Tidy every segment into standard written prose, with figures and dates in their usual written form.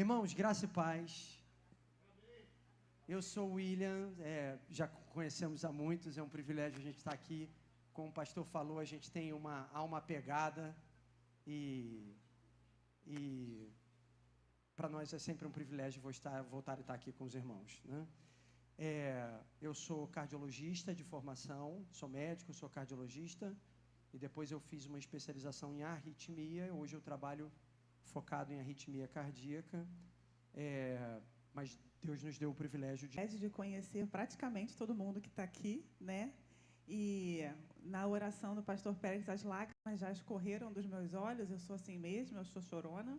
Irmãos, graça e paz. Eu sou o William, já conhecemos há muitos, é um privilégio a gente estar aqui. Como o pastor falou, a gente tem uma alma pegada e para nós é sempre um privilégio voltar a estar aqui com os irmãos, né? Eu sou cardiologista de formação, sou médico, sou cardiologista e depois eu fiz uma especialização em arritmia. Hoje eu trabalho focado em arritmia cardíaca, mas Deus nos deu o privilégio de conhecer praticamente todo mundo que está aqui, né? E na oração do pastor Pérez, as lágrimas já escorreram dos meus olhos. Eu sou assim mesmo, eu sou chorona.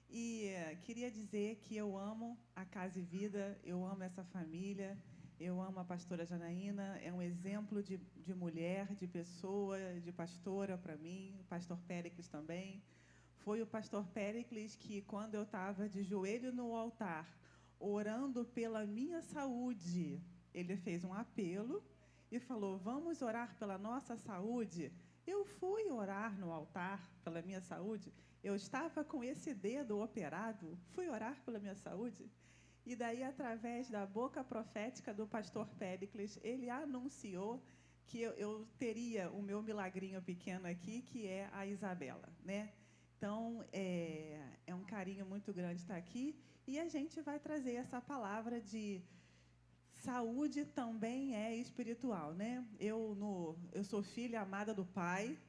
E queria dizer que eu amo a Casa e Vida, eu amo essa família, eu amo a pastora Janaína, é um exemplo de mulher, de pessoa, de pastora para mim, o pastor Péricles também. Foi o pastor Péricles que, quando eu estava de joelho no altar, orando pela minha saúde, ele fez um apelo e falou: vamos orar pela nossa saúde. Eu fui orar no altar pela minha saúde, eu estava com esse dedo operado, fui orar pela minha saúde, e daí, através da boca profética do pastor Péricles, ele anunciou que eu teria o meu milagrinho pequeno aqui, que é a Isabela, né? Então, é um carinho muito grande estar aqui, e a gente vai trazer essa palavra de saúde também é espiritual, né? Eu sou filha amada do Pai,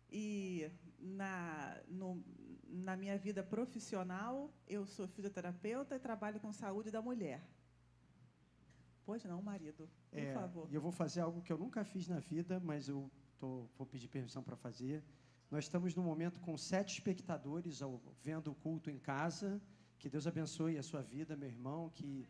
e na minha vida profissional, eu sou fisioterapeuta e trabalho com saúde da mulher. Pois não, marido, por favor. E eu vou fazer algo que eu nunca fiz na vida, mas eu vou pedir permissão para fazer. Nós estamos no momento com 7 espectadores vendo o culto em casa. Que Deus abençoe a sua vida, meu irmão, que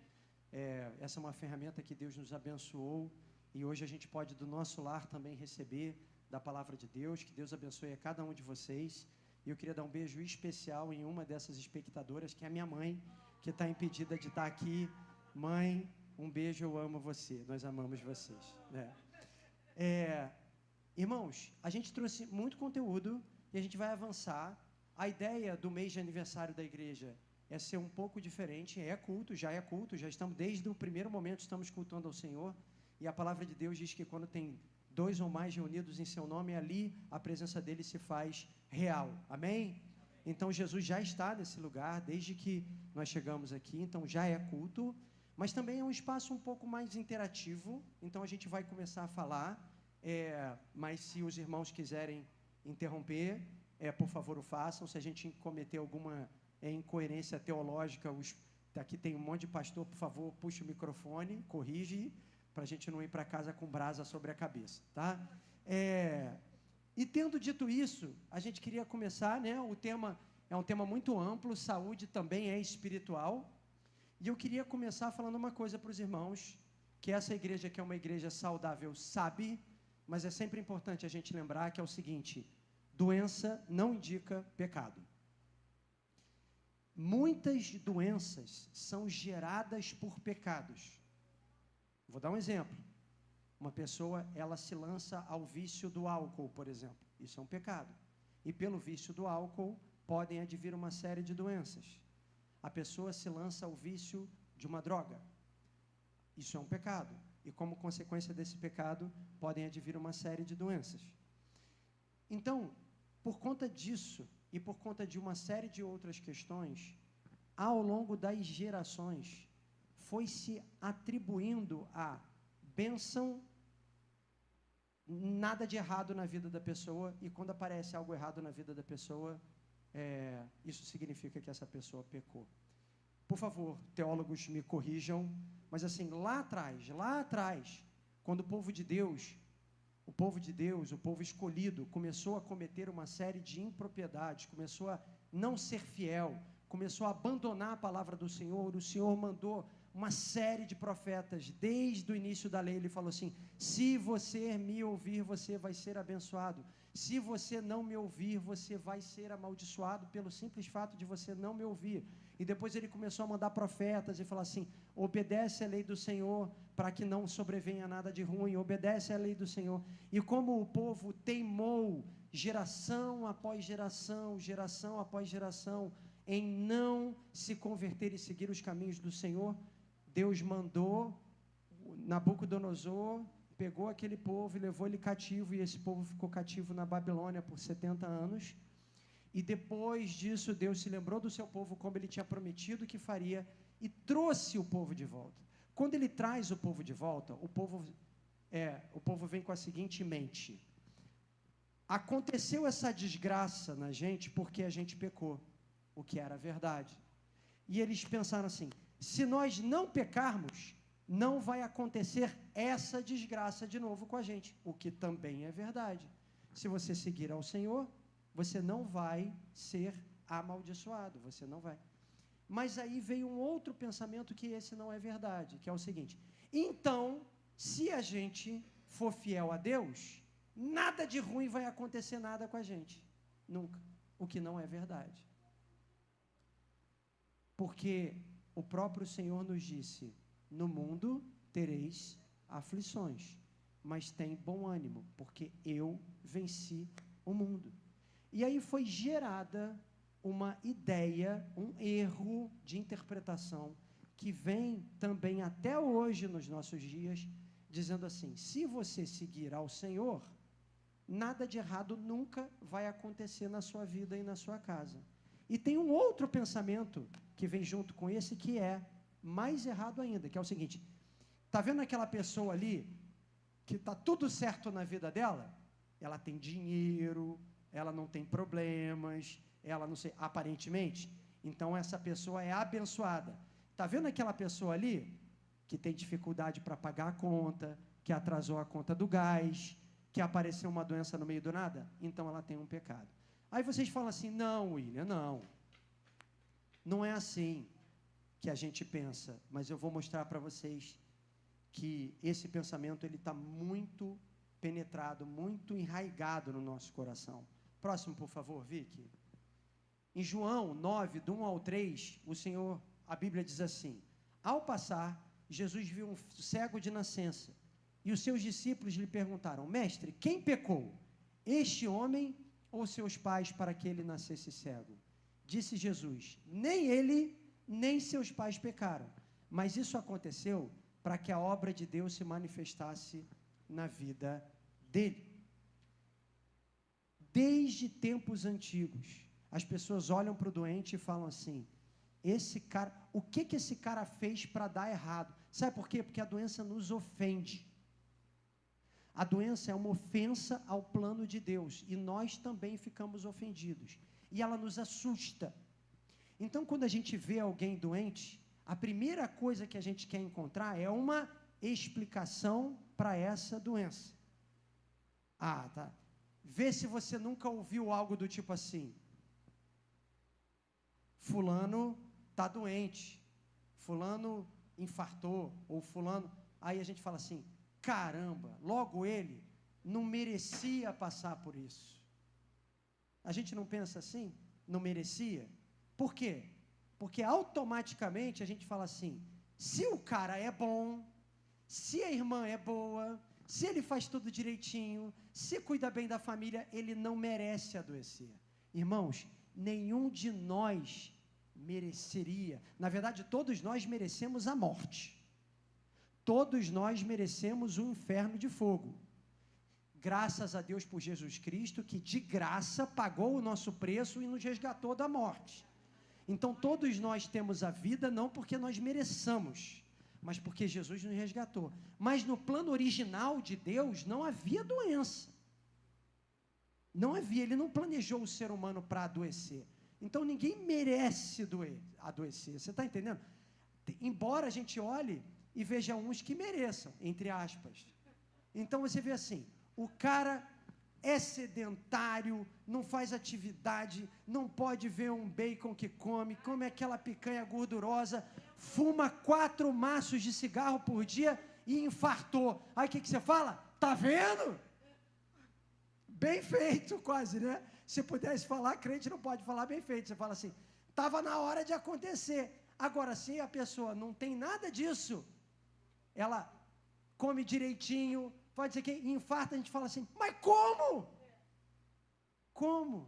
essa é uma ferramenta que Deus nos abençoou e hoje a gente pode do nosso lar também receber da palavra de Deus. Que Deus abençoe a cada um de vocês. E eu queria dar um beijo especial em uma dessas espectadoras, que é a minha mãe, que está impedida de estar aqui. Mãe, um beijo, eu amo você, nós amamos vocês, né? Irmãos, a gente trouxe muito conteúdo e a gente vai avançar. A ideia do mês de aniversário da igreja é ser um pouco diferente. Já é culto, já estamos, desde o primeiro momento, estamos cultuando ao Senhor. E a palavra de Deus diz que quando tem 2 ou mais reunidos em seu nome, ali a presença dele se faz real. Amém? Então Jesus já está nesse lugar desde que nós chegamos aqui, então já é culto. Mas também é um espaço um pouco mais interativo, então a gente vai começar a falar, mas se os irmãos quiserem interromper, por favor o façam. Se a gente cometer alguma incoerência teológica, aqui tem um monte de pastor, por favor, puxa o microfone, corrige, para a gente não ir para casa com brasa sobre a cabeça, tá? E tendo dito isso, a gente queria começar, né? O tema é um tema muito amplo, saúde também é espiritual. E eu queria começar falando uma coisa para os irmãos, que essa igreja, que é uma igreja saudável, sabe, mas é sempre importante a gente lembrar que é o seguinte: doença não indica pecado. Muitas doenças são geradas por pecados. Vou dar um exemplo. Uma pessoa, ela se lança ao vício do álcool, por exemplo. Isso é um pecado. E pelo vício do álcool, podem advir uma série de doenças. A pessoa se lança ao vício de uma droga. Isso é um pecado. E como consequência desse pecado, podem advir uma série de doenças. Então, por conta disso, e por conta de uma série de outras questões, ao longo das gerações, foi se atribuindo a bênção, nada de errado na vida da pessoa, e quando aparece algo errado na vida da pessoa, isso significa que essa pessoa pecou. Por favor, teólogos me corrijam, mas assim, lá atrás, quando o povo de Deus, o povo escolhido, começou a cometer uma série de impropriedades, começou a não ser fiel, começou a abandonar a palavra do Senhor, o Senhor mandou uma série de profetas. Desde o início da lei ele falou assim: se você me ouvir, você vai ser abençoado. Se você não me ouvir, você vai ser amaldiçoado pelo simples fato de você não me ouvir. E depois ele começou a mandar profetas e falar assim: obedece à lei do Senhor para que não sobrevenha nada de ruim, obedece à lei do Senhor. E como o povo teimou, geração após geração, em não se converter e seguir os caminhos do Senhor, Deus mandou Nabucodonosor, pegou aquele povo e levou ele cativo, e esse povo ficou cativo na Babilônia por 70 anos, e depois disso Deus se lembrou do seu povo, como ele tinha prometido que faria, e trouxe o povo de volta. Quando ele traz o povo de volta, o povo vem com a seguinte mente: aconteceu essa desgraça na gente porque a gente pecou, o que era verdade. E eles pensaram assim: se nós não pecarmos, não vai acontecer essa desgraça de novo com a gente, o que também é verdade. Se você seguir ao Senhor, você não vai ser amaldiçoado, você não vai. Mas aí veio um outro pensamento que esse não é verdade, que é o seguinte: então, se a gente for fiel a Deus, nada de ruim vai acontecer nada com a gente, nunca, o que não é verdade. Porque o próprio Senhor nos disse: no mundo tereis aflições, mas tem bom ânimo, porque eu venci o mundo. E aí foi gerada uma ideia, um erro de interpretação, que vem também até hoje nos nossos dias, dizendo assim: se você seguir ao Senhor, nada de errado nunca vai acontecer na sua vida e na sua casa. E tem um outro pensamento que vem junto com esse, que é mais errado ainda, que é o seguinte: está vendo aquela pessoa ali, que está tudo certo na vida dela? Ela tem dinheiro, ela não tem problemas, ela não sei, aparentemente, então essa pessoa é abençoada. Está vendo aquela pessoa ali, que tem dificuldade para pagar a conta, que atrasou a conta do gás, que apareceu uma doença no meio do nada? Então ela tem um pecado. Aí vocês falam assim: não, William, não é assim que a gente pensa, mas eu vou mostrar para vocês que esse pensamento ele está muito penetrado, muito enraigado no nosso coração. Próximo, por favor, Vicky. Em João 9, do 1 ao 3, a Bíblia diz assim: ao passar, Jesus viu um cego de nascença, e os seus discípulos lhe perguntaram: mestre, quem pecou, este homem ou seus pais, para que ele nascesse cego? Disse Jesus: nem ele, nem seus pais pecaram, mas isso aconteceu para que a obra de Deus se manifestasse na vida dele. Desde tempos antigos, as pessoas olham para o doente e falam assim: esse cara, o que esse cara fez para dar errado? Sabe por quê? Porque a doença nos ofende. A doença é uma ofensa ao plano de Deus, e nós também ficamos ofendidos, e ela nos assusta. Então, quando a gente vê alguém doente, a primeira coisa que a gente quer encontrar é uma explicação para essa doença. Ah, tá. Vê se você nunca ouviu algo do tipo assim: fulano está doente, fulano infartou, ou fulano... Aí a gente fala assim: caramba, logo ele não merecia passar por isso. A gente não pensa assim? Não merecia? Por quê? Porque automaticamente a gente fala assim: se o cara é bom, se a irmã é boa, se ele faz tudo direitinho, se cuida bem da família, ele não merece adoecer. Irmãos, nenhum de nós mereceria. Na verdade, todos nós merecemos a morte. Todos nós merecemos o inferno de fogo. Graças a Deus por Jesus Cristo, que de graça pagou o nosso preço e nos resgatou da morte. Então, todos nós temos a vida, não porque nós mereçamos, mas porque Jesus nos resgatou. Mas no plano original de Deus, não havia doença. Não havia, ele não planejou o ser humano para adoecer. Então, ninguém merece adoecer. Você está entendendo? Embora a gente olhe e veja uns que mereçam, entre aspas. Então, você vê assim: o cara é sedentário, não faz atividade, não pode ver um bacon que come aquela picanha gordurosa, fuma 4 maços de cigarro por dia e infartou. Aí o que você fala? Tá vendo? Bem feito, quase, né? Se pudesse falar, crente não pode falar bem feito. Você fala assim: estava na hora de acontecer. Agora, se a pessoa não tem nada disso, ela come direitinho, pode ser que infarta, a gente fala assim: mas como? Como?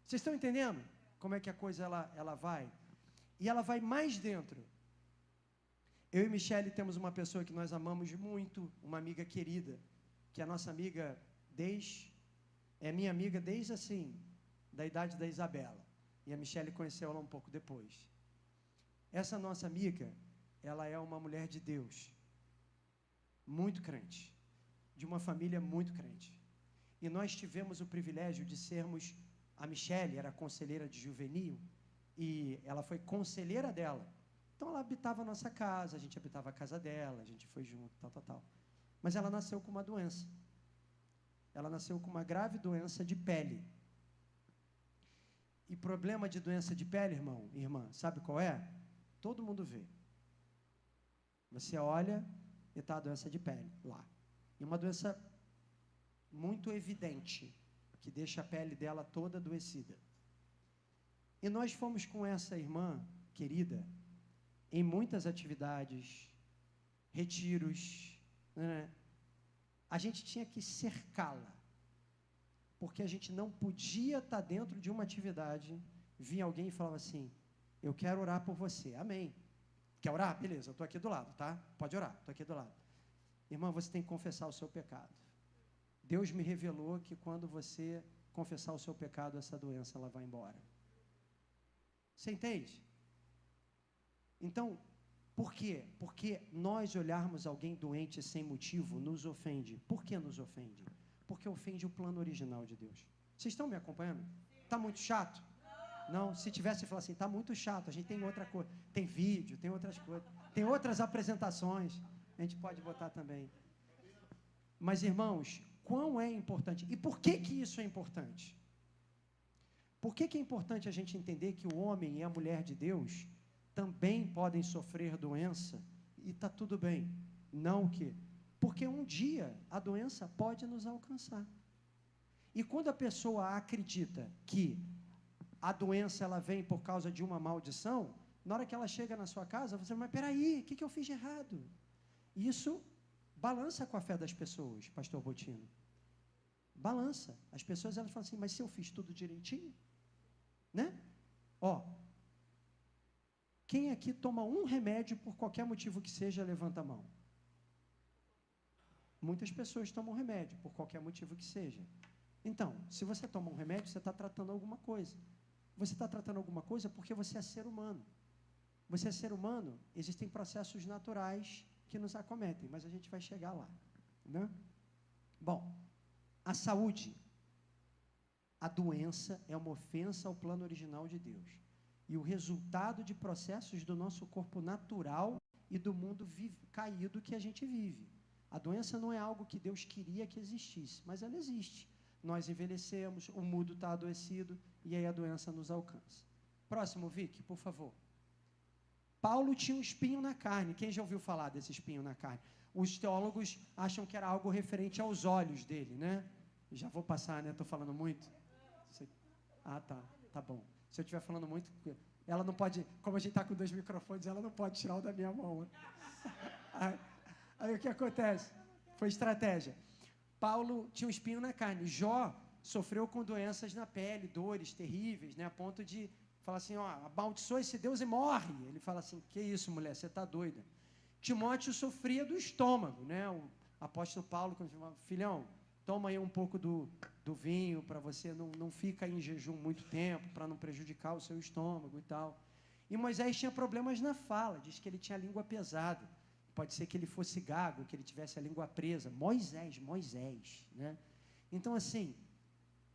Vocês estão entendendo? como é que a coisa ela vai? E ela vai mais dentro. Eu e Michele temos uma pessoa que nós amamos muito, uma amiga querida, que é a nossa amiga é minha amiga desde assim, da idade da Isabela. E a Michele conheceu ela um pouco depois. Essa nossa amiga, ela é uma mulher de Deus, muito crente, de uma família muito crente. E nós tivemos o privilégio de sermos, a Michele era conselheira de juvenil, e ela foi conselheira dela. Então ela habitava a nossa casa, a gente habitava a casa dela, a gente foi junto, tal. Mas ela nasceu com uma doença. Ela nasceu com uma grave doença de pele. E problema de doença de pele, irmão, irmã, sabe qual é? Todo mundo vê. Você olha e está a doença de pele lá. E uma doença muito evidente, que deixa a pele dela toda adoecida. E nós fomos com essa irmã querida em muitas atividades, retiros, né? A gente tinha que cercá-la, porque a gente não podia estar dentro de uma atividade, vinha alguém e falava assim, eu quero orar por você, amém. Quer orar? Beleza, eu estou aqui do lado, tá? Pode orar, estou aqui do lado. Irmã, você tem que confessar o seu pecado. Deus me revelou que quando você confessar o seu pecado, essa doença ela vai embora. Você entende? Então, por quê? Porque nós olharmos alguém doente sem motivo nos ofende. Por que nos ofende? Porque ofende o plano original de Deus. Vocês estão me acompanhando? Está muito chato? Não, se tivesse falar assim, está muito chato, a gente tem outra coisa. Tem vídeo, tem outras coisas, tem outras apresentações, a gente pode botar também. Mas, irmãos, quão é importante? E por que isso é importante? Por que é importante a gente entender que o homem e a mulher de Deus também podem sofrer doença e está tudo bem? Não o quê? Porque um dia a doença pode nos alcançar. E quando a pessoa acredita que a doença ela vem por causa de uma maldição, na hora que ela chega na sua casa, você fala, mas peraí, o que eu fiz de errado? Isso balança com a fé das pessoas, pastor Botino. Balança. As pessoas elas falam assim, mas se eu fiz tudo direitinho? Né? Ó, quem aqui toma um remédio por qualquer motivo que seja, levanta a mão. Muitas pessoas tomam remédio por qualquer motivo que seja. Então, se você toma um remédio, você está tratando alguma coisa. Você está tratando alguma coisa porque você é ser humano. Você é ser humano, existem processos naturais que nos acometem, mas a gente vai chegar lá, né? Bom, a saúde, a doença é uma ofensa ao plano original de Deus. E o resultado de processos do nosso corpo natural e do mundo caído que a gente vive. A doença não é algo que Deus queria que existisse, mas ela existe. Nós envelhecemos, o mundo está adoecido e aí a doença nos alcança. Próximo, Vicky, por favor. Paulo tinha um espinho na carne. Quem já ouviu falar desse espinho na carne? Os teólogos acham que era algo referente aos olhos dele, né? Já vou passar, né? Estou falando muito. Ah, tá bom. Se eu estiver falando muito, ela não pode, como a gente está com 2 microfones, ela não pode tirar o da minha mão. Aí o que acontece? Foi estratégia. Paulo tinha um espinho na carne. Jó sofreu com doenças na pele, dores terríveis, né? A ponto de falar assim, ó, amaldiçoa esse Deus e morre. Ele fala assim, que isso, mulher, você está doida. Timóteo sofria do estômago, né? O apóstolo Paulo, quando falava, filhão, toma aí um pouco do vinho para você não ficar em jejum muito tempo, para não prejudicar o seu estômago e tal. E Moisés tinha problemas na fala, diz que ele tinha a língua pesada. Pode ser que ele fosse gago, que ele tivesse a língua presa. Moisés, né? Então, assim,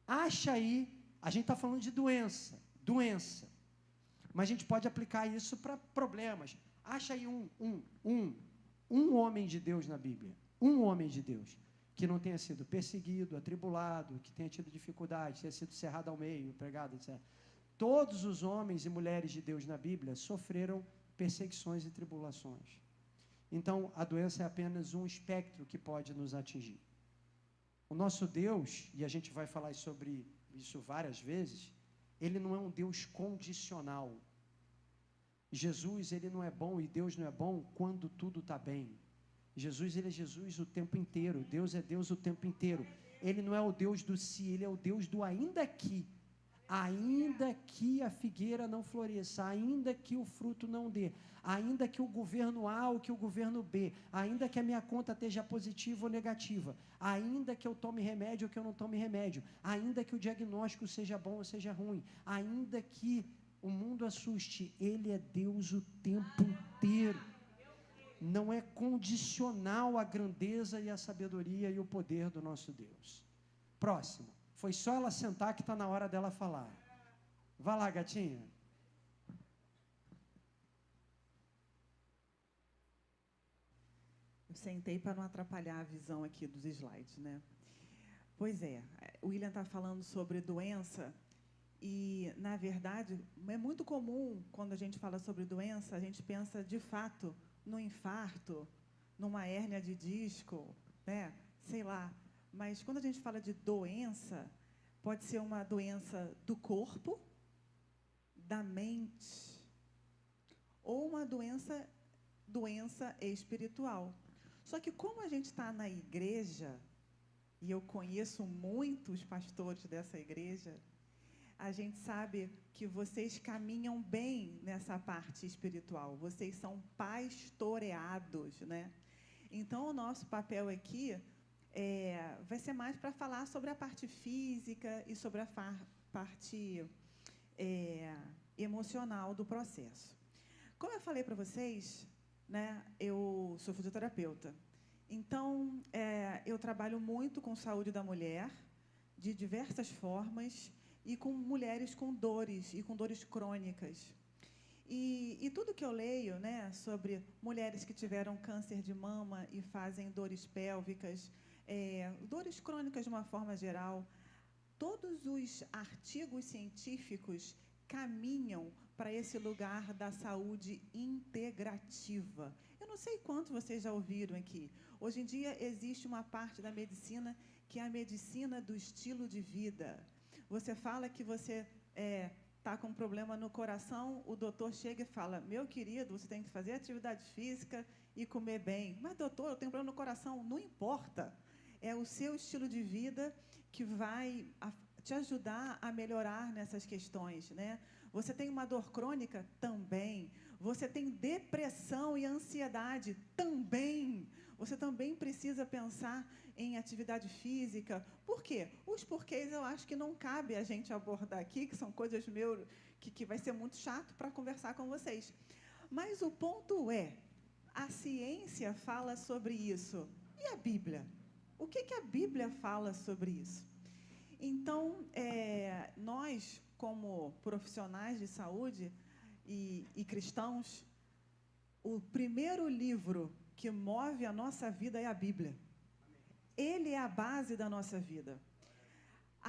acha aí, a gente está falando de doença, mas a gente pode aplicar isso para problemas. Acha aí um homem de Deus na Bíblia, um homem de Deus, que não tenha sido perseguido, atribulado, que tenha tido dificuldade, tenha sido cerrado ao meio, pregado, etc. Todos os homens e mulheres de Deus na Bíblia sofreram perseguições e tribulações. Então, a doença é apenas um espectro que pode nos atingir. O nosso Deus, e a gente vai falar sobre isso várias vezes, ele não é um Deus condicional. Jesus, ele não é bom e Deus não é bom quando tudo está bem. Jesus, ele é Jesus o tempo inteiro. Deus é Deus o tempo inteiro. Ele não é o Deus do se, ele é o Deus do ainda que. Ainda que a figueira não floresça, ainda que o fruto não dê, ainda que o governo A ou que o governo B, ainda que a minha conta esteja positiva ou negativa, ainda que eu tome remédio ou que eu não tome remédio, ainda que o diagnóstico seja bom ou seja ruim, ainda que o mundo assuste, Ele é Deus o tempo inteiro. Não é condicional a grandeza e a sabedoria e o poder do nosso Deus. Próximo. Foi só ela sentar que está na hora dela falar. Vá lá, gatinha. Eu sentei para não atrapalhar a visão aqui dos slides, né? Pois é, o William está falando sobre doença e, na verdade, é muito comum, quando a gente fala sobre doença, a gente pensa, de fato, no infarto, numa hérnia de disco, né? Sei lá. Mas, quando a gente fala de doença, pode ser uma doença do corpo, da mente, ou uma doença espiritual. Só que, como a gente está na igreja, e eu conheço muitos pastores dessa igreja, a gente sabe que vocês caminham bem nessa parte espiritual. Vocês são pastoreados, né? Então, o nosso papel aqui vai ser mais para falar sobre a parte física e sobre a parte emocional do processo. Como eu falei para vocês, né, eu sou fisioterapeuta. Então, eu trabalho muito com saúde da mulher, de diversas formas, e com mulheres com dores, e com dores crônicas. E tudo que eu leio, né, sobre mulheres que tiveram câncer de mama e fazem dores pélvicas, dores crônicas de uma forma geral, todos os artigos científicos caminham para esse lugar da saúde integrativa. Eu não sei quantos vocês já ouviram aqui. Hoje em dia existe uma parte da medicina que é a medicina do estilo de vida. Você fala que você está com um problema no coração, o doutor chega e fala, meu querido, você tem que fazer atividade física e comer bem. Mas, doutor, eu tenho um problema no coração. Não importa. É o seu estilo de vida que vai te ajudar a melhorar nessas questões, né? Você tem uma dor crônica? Também. Você tem depressão e ansiedade? Também. Você também precisa pensar em atividade física. Por quê? Os porquês eu acho que não cabe a gente abordar aqui, que são coisas que vai ser muito chato para conversar com vocês. Mas o ponto é, a ciência fala sobre isso. E a Bíblia? O que a Bíblia fala sobre isso? Então, nós, como profissionais de saúde e cristãos, o primeiro livro que move a nossa vida é a Bíblia. Ele é a base da nossa vida.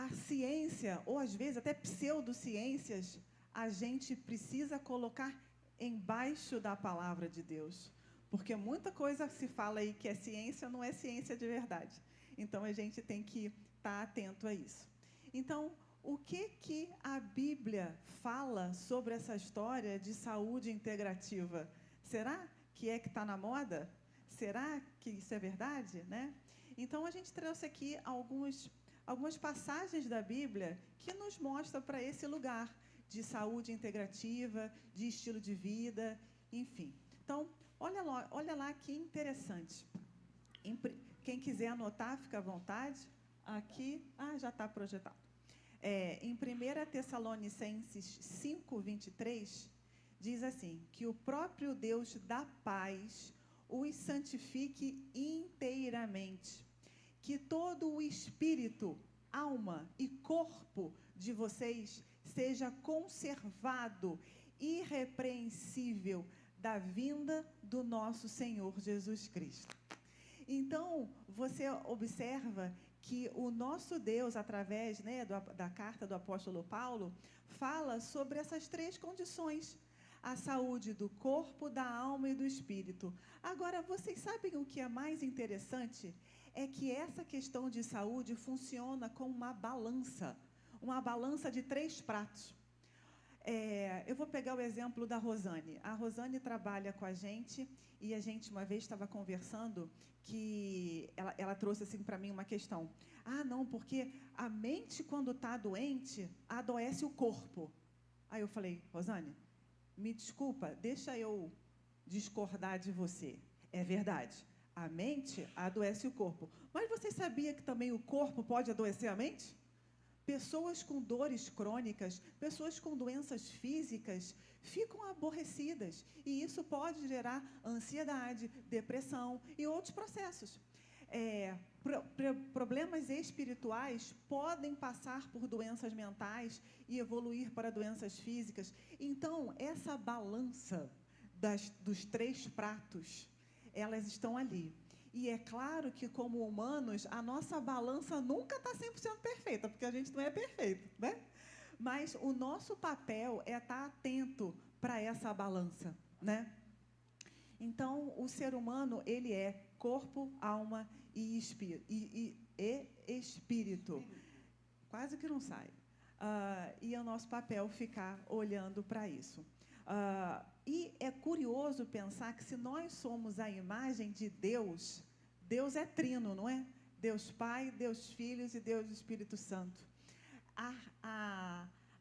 A ciência, ou às vezes até pseudociências, a gente precisa colocar embaixo da palavra de Deus. Porque muita coisa se fala aí que é ciência, não é ciência de verdade. Então, a gente tem que estar atento a isso. Então, o que a Bíblia fala sobre essa história de saúde integrativa? Será que está na moda? Será que isso é verdade, né? Então, a gente trouxe aqui algumas passagens da Bíblia que nos mostram para esse lugar de saúde integrativa, de estilo de vida, enfim. Então, olha lá que interessante. Quem quiser anotar, fica à vontade. Aqui, já está projetado. Em 1 Tessalonicenses 5:23, diz assim, que o próprio Deus da paz os santifique inteiramente, que todo o espírito, alma e corpo de vocês seja conservado irrepreensível da vinda do nosso Senhor Jesus Cristo. Então, você observa que o nosso Deus, através, né, da carta do apóstolo Paulo, fala sobre essas três condições: a saúde do corpo, da alma e do espírito. Agora, vocês sabem o que é mais interessante? É que essa questão de saúde funciona como uma balança de 3 pratos. Eu vou pegar o exemplo da Rosane. A Rosane trabalha com a gente e a gente, uma vez, estava conversando que ela trouxe assim para mim uma questão. Ah, não, porque a mente, quando está doente, adoece o corpo. Aí eu falei, Rosane, me desculpa, deixa eu discordar de você. É verdade, a mente adoece o corpo. Mas você sabia que também o corpo pode adoecer a mente? Pessoas com dores crônicas, pessoas com doenças físicas, ficam aborrecidas. E isso pode gerar ansiedade, depressão e outros processos. Problemas espirituais podem passar por doenças mentais e evoluir para doenças físicas. Então, essa balança dos 3 pratos, elas estão ali. E é claro que, como humanos, a nossa balança nunca está 100% perfeita, porque a gente não é perfeito, né? Mas o nosso papel é estar atento para essa balança, né? Então, o ser humano, ele é corpo, alma e espírito. Quase que não sai. E é o nosso papel ficar olhando para isso. E é curioso pensar que, se nós somos a imagem de Deus, Deus é trino, não é? Deus Pai, Deus Filho e Deus Espírito Santo.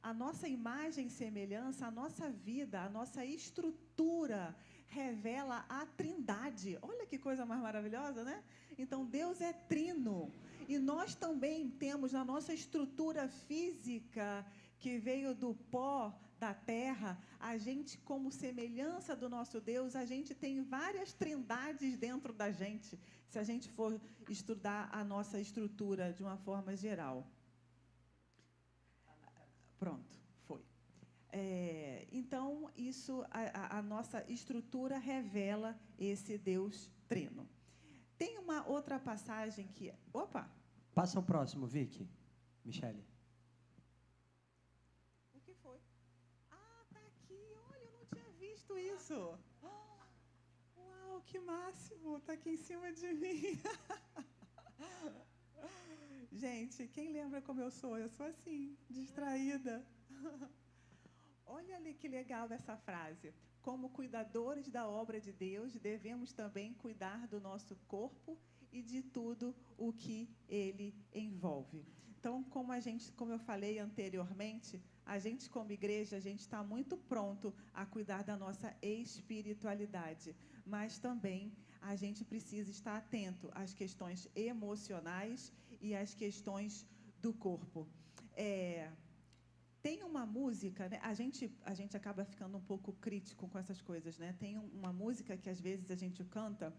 A nossa imagem e semelhança, a nossa vida, a nossa estrutura revela a Trindade. Olha que coisa mais maravilhosa, né? Então, Deus é trino. E nós também temos na nossa estrutura física, que veio do pó da terra, a gente, como semelhança do nosso Deus, a gente tem várias trindades dentro da gente, se a gente for estudar a nossa estrutura de uma forma geral. Pronto, foi. Então, isso, a nossa estrutura revela esse Deus trino. Tem uma outra passagem que... Opa! Passa o próximo, Vicky. Michele. O que foi? Ah, tá aqui. Olha, eu não tinha visto isso. Uau, que máximo. Tá aqui em cima de mim. Gente, quem lembra como eu sou? Eu sou assim, distraída. Olha ali que legal essa frase. Como cuidadores da obra de Deus, devemos também cuidar do nosso corpo e de tudo o que ele envolve. Então, como eu falei anteriormente, a gente, como igreja, a gente está muito pronto a cuidar da nossa espiritualidade, mas também a gente precisa estar atento às questões emocionais e às questões do corpo. Tem uma música, né? A gente acaba ficando um pouco crítico com essas coisas, né? Tem uma música que às vezes a gente canta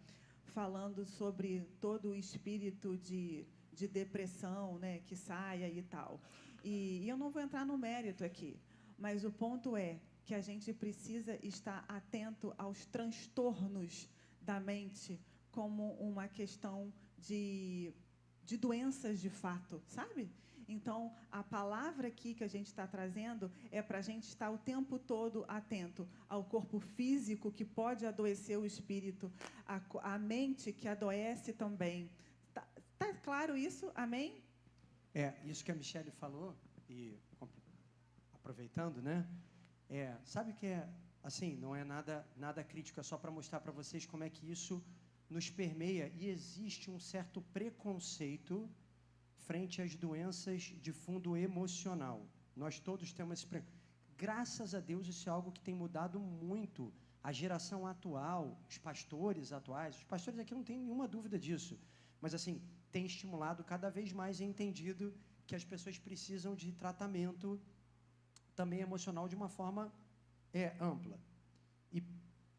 falando sobre todo o espírito de depressão, né, que saia e tal. E eu não vou entrar no mérito aqui, mas o ponto é que a gente precisa estar atento aos transtornos da mente como uma questão de doenças de fato, sabe? Então, a palavra aqui que a gente está trazendo é para a gente estar o tempo todo atento ao corpo físico, que pode adoecer o espírito, a mente, que adoece também. Tá claro isso? Amém? Isso que a Michele falou, e aproveitando, né? Sabe que assim, não é nada crítico, é só para mostrar para vocês como é que isso nos permeia, e existe um certo preconceito frente às doenças de fundo emocional. Nós todos temos esse preconceito. Graças a Deus, isso é algo que tem mudado muito. A geração atual, os pastores aqui não tem nenhuma dúvida disso, mas assim, tem estimulado cada vez mais e entendido que as pessoas precisam de tratamento também emocional de uma forma ampla. E,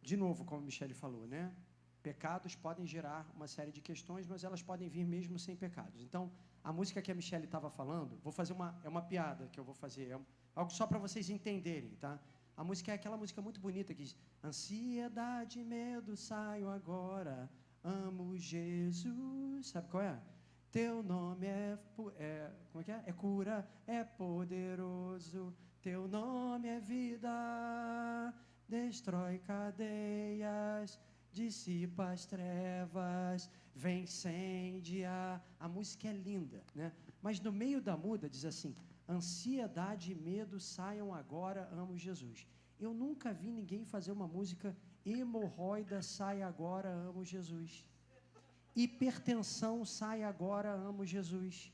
de novo, como a Michele falou, né? Pecados podem gerar uma série de questões, mas elas podem vir mesmo sem pecados. Então, a música que a Michele estava falando, vou fazer uma piada que eu vou fazer, algo só para vocês entenderem, tá? A música é aquela música muito bonita que diz: ansiedade e medo, saio agora, amo Jesus. Sabe qual é? Teu nome como é que é? É cura, é poderoso. Teu nome é vida, destrói cadeias, dissipa as trevas, vem incendiar. A música é linda, né? Mas no meio da muda diz assim: Ansiedade e medo, saiam agora, amo Jesus. Eu nunca vi ninguém fazer uma música, hemorroida, sai agora, amo Jesus. Hipertensão, sai agora, amo Jesus.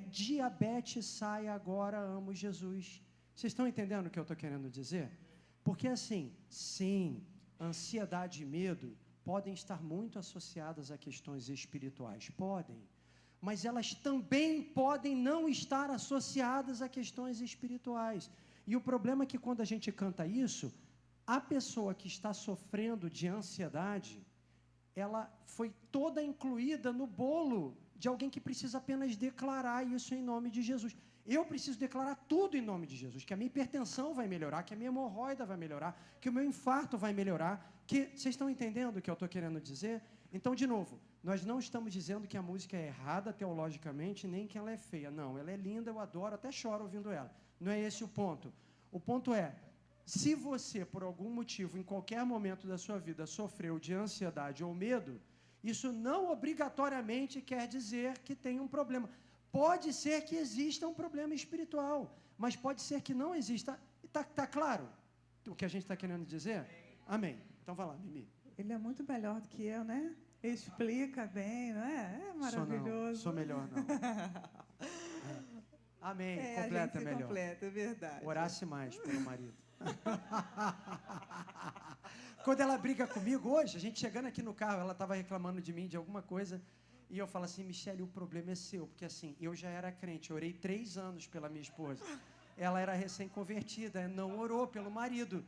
Diabetes, sai agora, amo Jesus. Vocês estão entendendo o que eu estou querendo dizer? Porque assim, sim, ansiedade e medo podem estar muito associadas a questões espirituais, podem, mas elas também podem não estar associadas a questões espirituais. E o problema é que quando a gente canta isso, a pessoa que está sofrendo de ansiedade, ela foi toda incluída no bolo de alguém que precisa apenas declarar isso em nome de Jesus. Eu preciso declarar tudo em nome de Jesus, que a minha hipertensão vai melhorar, que a minha hemorroida vai melhorar, que o meu infarto vai melhorar, que vocês estão entendendo o que eu estou querendo dizer? Então, de novo, nós não estamos dizendo que a música é errada teologicamente, nem que ela é feia. Não, ela é linda, eu adoro, até choro ouvindo ela. Não é esse o ponto. O ponto é, se você, por algum motivo, em qualquer momento da sua vida, sofreu de ansiedade ou medo, isso não obrigatoriamente quer dizer que tem um problema. Pode ser que exista um problema espiritual, mas pode ser que não exista. Está claro o que a gente está querendo dizer? Amém. Então, vai lá, Mimi. Ele é muito melhor do que eu, né? Explica bem, não é? É maravilhoso. Sou melhor, não. Amém. Completa a gente melhor. Completa, é verdade. Orasse mais pelo marido. Quando ela briga comigo hoje, a gente chegando aqui no carro, ela estava reclamando de mim, de alguma coisa, e eu falo assim, Michele, o problema é seu, porque assim, eu já era crente, eu orei 3 anos pela minha esposa. Ela era recém-convertida, não orou pelo marido.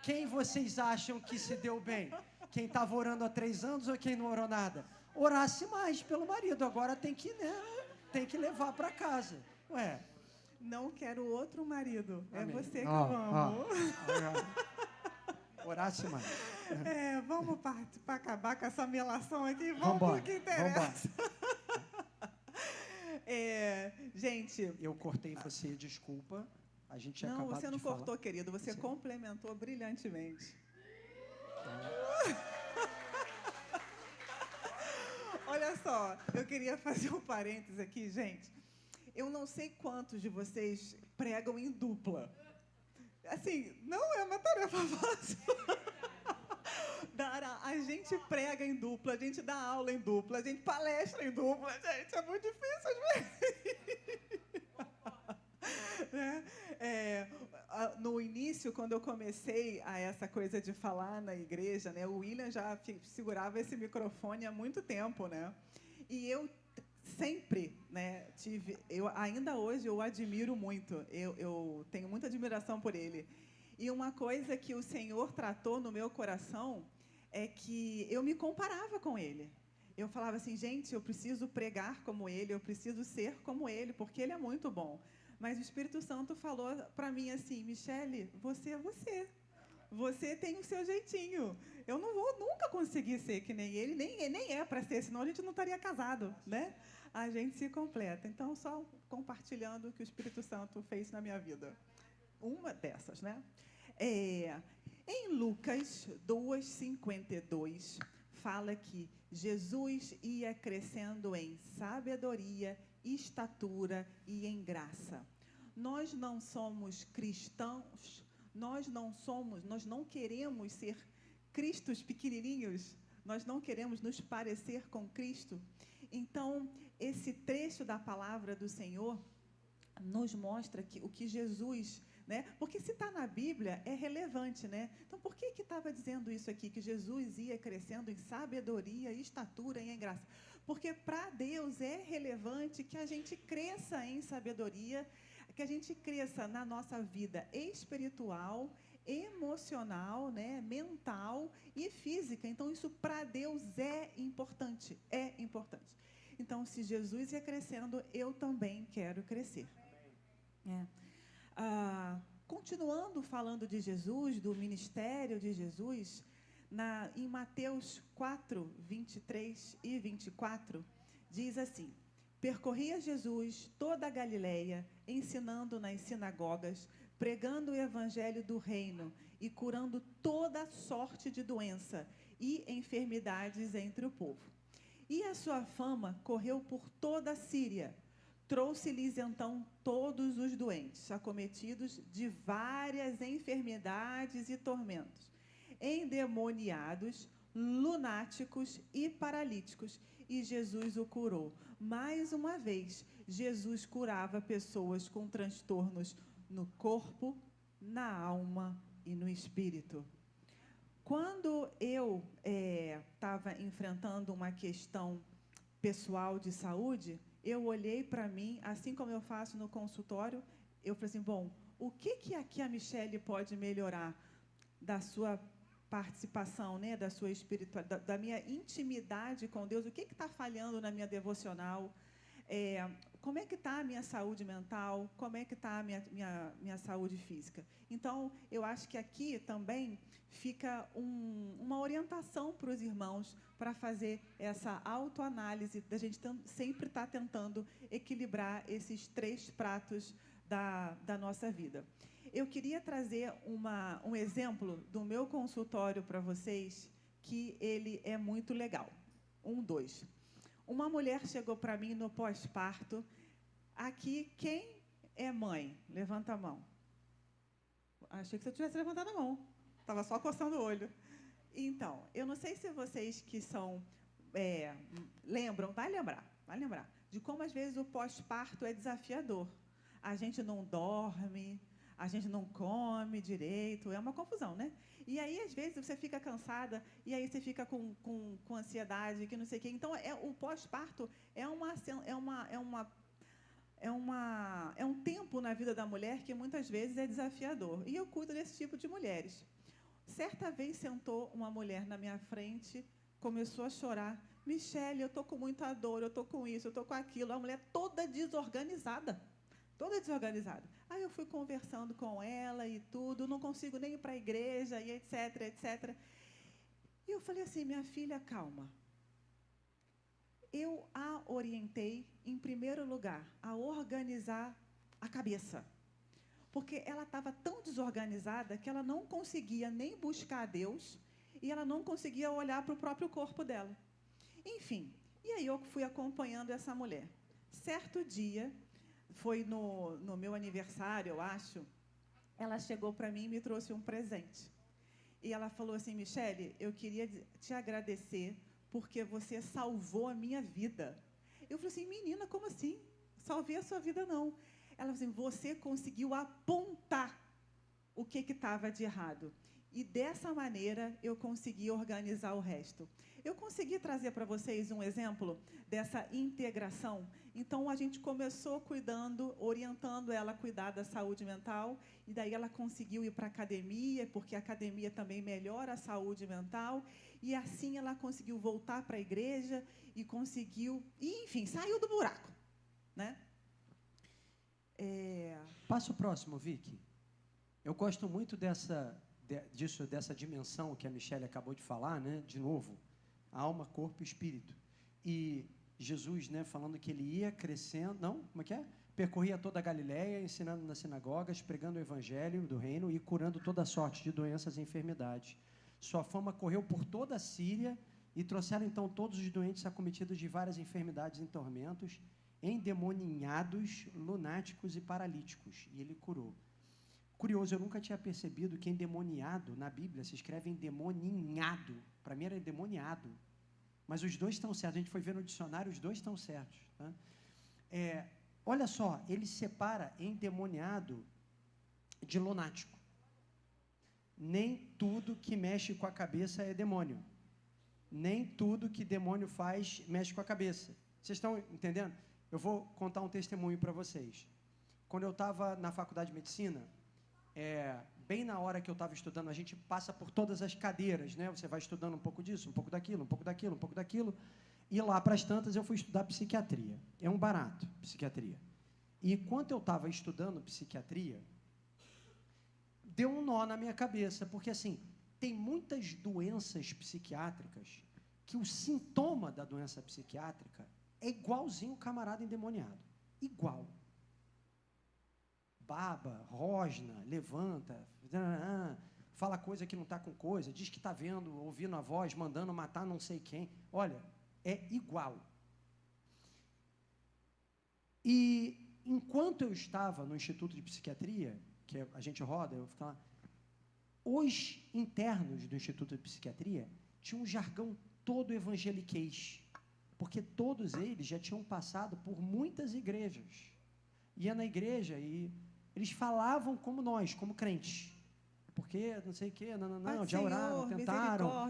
Quem vocês acham que se deu bem? Quem estava orando há 3 anos ou quem não orou nada? Orasse mais pelo marido, agora tem que levar para casa. Ué. Não quero outro marido, é Amém. você que eu amo. Orasse mais. Vamos partir para acabar com essa melação aqui, vamos para o que interessa. Gente... Eu cortei você, desculpa. A gente tinha acabado de falar. Não, você não cortou, querido, você complementou brilhantemente. Olha só, eu queria fazer um parênteses aqui, gente. Eu não sei quantos de vocês pregam em dupla. Assim, não é uma tarefa fácil. A gente prega em dupla, a gente dá aula em dupla, a gente palestra em dupla, gente, é muito difícil às vezes. No início, quando eu comecei a essa coisa de falar na igreja, né, o William já segurava esse microfone há muito tempo, né? E eu sempre, né, ainda hoje eu o admiro muito, eu tenho muita admiração por ele. E uma coisa que o Senhor tratou no meu coração é que eu me comparava com ele. Eu falava assim, gente, eu preciso pregar como ele, eu preciso ser como ele, porque ele é muito bom. Mas o Espírito Santo falou para mim assim, Michele, você é você. Você tem o seu jeitinho. Eu não vou nunca conseguir ser que nem ele, nem é para ser, senão a gente não estaria casado, né? A gente se completa. Então, só compartilhando o que o Espírito Santo fez na minha vida. Uma dessas, né? Em Lucas 2:52, fala que Jesus ia crescendo em sabedoria, estatura e em graça. Nós não somos cristãos, nós não queremos ser cristos pequenininhos, nós não queremos nos parecer com Cristo. Então, esse trecho da palavra do Senhor nos mostra que o que Jesus, né? Porque se está na Bíblia, é relevante, né? Então, por que estava dizendo isso aqui? Que Jesus ia crescendo em sabedoria, estatura e em graça. Porque para Deus é relevante que a gente cresça em sabedoria, que a gente cresça na nossa vida espiritual, emocional, né? Mental e física. Então, isso para Deus é importante, é importante. Então, se Jesus ia crescendo, eu também quero crescer. Continuando falando de Jesus, do ministério de Jesus, em Mateus 4, 23 e 24, diz assim, percorria Jesus toda a Galileia, ensinando nas sinagogas, pregando o evangelho do reino e curando toda sorte de doença e enfermidades entre o povo. E a sua fama correu por toda a Síria. Trouxe-lhes, então, todos os doentes, acometidos de várias enfermidades e tormentos, endemoniados, lunáticos e paralíticos, e Jesus o curou. Mais uma vez, Jesus curava pessoas com transtornos no corpo, na alma e no espírito. Quando eu estava enfrentando uma questão pessoal de saúde, eu olhei para mim, assim como eu faço no consultório, eu falei assim, bom, o que aqui a Michele pode melhorar da sua participação, né, da sua espiritualidade, da minha intimidade com Deus, o que está falhando na minha devocional, como é que está a minha saúde mental, como é que está a minha saúde física. Então, eu acho que aqui também fica uma orientação para os irmãos para fazer essa autoanálise, da gente sempre estar tentando equilibrar esses 3 pratos da nossa vida. Eu queria trazer um exemplo do meu consultório para vocês, que ele é muito legal. 2. Uma mulher chegou para mim no pós-parto. Aqui, quem é mãe? Levanta a mão. Achei que você tivesse levantado a mão. Estava só coçando o olho. Então, eu não sei se vocês que são... lembram, vai lembrar, de como, às vezes, o pós-parto é desafiador. A gente não dorme, a gente não come direito, é uma confusão, né? E aí, às vezes, você fica cansada, e aí você fica com ansiedade, que não sei o quê. Então, o pós-parto é um tempo na vida da mulher que, muitas vezes, é desafiador. E eu cuido desse tipo de mulheres. Certa vez, sentou uma mulher na minha frente, começou a chorar. Michele, eu estou com muita dor, eu estou com isso, eu estou com aquilo. A mulher toda desorganizada. Toda desorganizada. Aí eu fui conversando com ela e tudo, não consigo nem ir para a igreja, e etc, etc. E eu falei assim, minha filha, calma. Eu a orientei, em primeiro lugar, a organizar a cabeça. Porque ela estava tão desorganizada que ela não conseguia nem buscar a Deus e ela não conseguia olhar para o próprio corpo dela. Enfim, e aí eu fui acompanhando essa mulher. Certo dia, foi no meu aniversário, eu acho, ela chegou para mim e me trouxe um presente. E ela falou assim, Michele, eu queria te agradecer porque você salvou a minha vida. Eu falei assim, menina, como assim? Salvei a sua vida, não. Ela falou assim, você conseguiu apontar o que estava de errado. E, dessa maneira, eu consegui organizar o resto. Eu consegui trazer para vocês um exemplo dessa integração. Então, a gente começou cuidando, orientando ela a cuidar da saúde mental, e daí ela conseguiu ir para a academia, porque a academia também melhora a saúde mental, e assim ela conseguiu voltar para a igreja, e conseguiu, e, enfim, saiu do buraco, né? Passo próximo, Vicky. Eu gosto muito dessa dimensão que a Michele acabou de falar, né? De novo, alma, corpo e espírito. E Jesus, né, falando que ele ia crescendo, como é que é? Percorria toda a Galileia, ensinando nas sinagogas, pregando o evangelho do reino e curando toda sorte de doenças e enfermidades. Sua fama correu por toda a Síria e trouxeram então todos os doentes acometidos de várias enfermidades e tormentos, endemoninhados, lunáticos e paralíticos, e ele curou. Curioso, eu nunca tinha percebido que endemoniado, na Bíblia, se escreve endemoninhado. Para mim era endemoniado. Mas os dois estão certos. A gente foi ver no dicionário, os dois estão certos. Tá? Olha só, ele separa endemoniado de lunático. Nem tudo que mexe com a cabeça é demônio. Nem tudo que demônio faz mexe com a cabeça. Vocês estão entendendo? Eu vou contar um testemunho para vocês. Quando eu estava na faculdade de medicina, bem na hora que eu estava estudando, a gente passa por todas as cadeiras, né? Você vai estudando um pouco disso, um pouco daquilo, um pouco daquilo, um pouco daquilo. E lá para as tantas eu fui estudar psiquiatria. É um barato, psiquiatria. E enquanto eu estava estudando psiquiatria, deu um nó na minha cabeça, porque assim, tem muitas doenças psiquiátricas que o sintoma da doença psiquiátrica é igualzinho o camarada endemoniado. Igual. Baba, rosna, levanta, fala coisa que não está com coisa, diz que está vendo, ouvindo a voz, mandando matar não sei quem. Olha, é igual. E enquanto eu estava no Instituto de Psiquiatria, que a gente roda, eu ficava lá, os internos do Instituto de Psiquiatria tinham um jargão todo evangeliquez, porque todos eles já tinham passado por muitas igrejas. Ia na igreja e eles falavam como nós, como crentes. Porque não sei o quê, não, já oraram,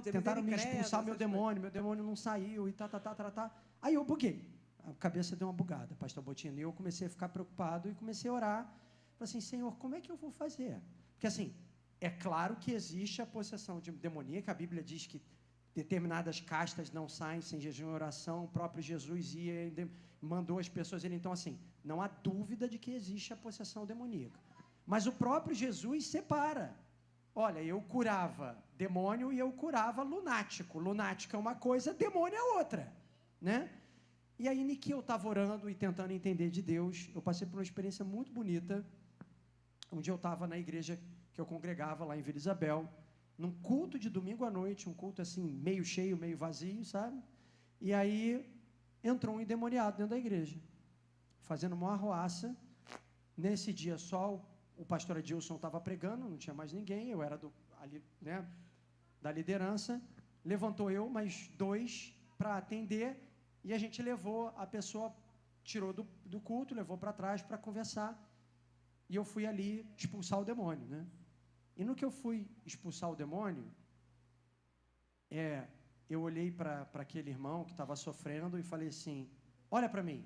tentaram me expulsar meu demônio não saiu, e tá. Aí eu buguei, a cabeça deu uma bugada, pastor Bottino, e eu comecei a ficar preocupado e comecei a orar. Falei assim, Senhor, como é que eu vou fazer? Porque assim, é claro que existe a possessão demoníaca, a Bíblia diz que determinadas castas não saem sem jejum e oração, o próprio Jesus ia e mandou as pessoas irem. Então, assim, não há dúvida de que existe a possessão demoníaca. Mas o próprio Jesus separa. Olha, eu curava demônio e eu curava lunático. Lunático é uma coisa, demônio é outra, né? E aí, em que eu estava orando e tentando entender de Deus, eu passei por uma experiência muito bonita. Um dia eu estava na igreja que eu congregava lá em Vila Isabel, num culto de domingo à noite, um culto assim, meio cheio, meio vazio, sabe? E aí, entrou um endemoniado dentro da igreja, fazendo uma arruaça. Nesse dia só, o pastor Adilson estava pregando, não tinha mais ninguém, eu era ali, né, da liderança, levantou eu, mais 2, para atender, e a gente levou a pessoa, tirou do culto, levou para trás para conversar, e eu fui ali expulsar o demônio, né? E no que eu fui expulsar o demônio, eu olhei para aquele irmão que estava sofrendo e falei assim, olha para mim.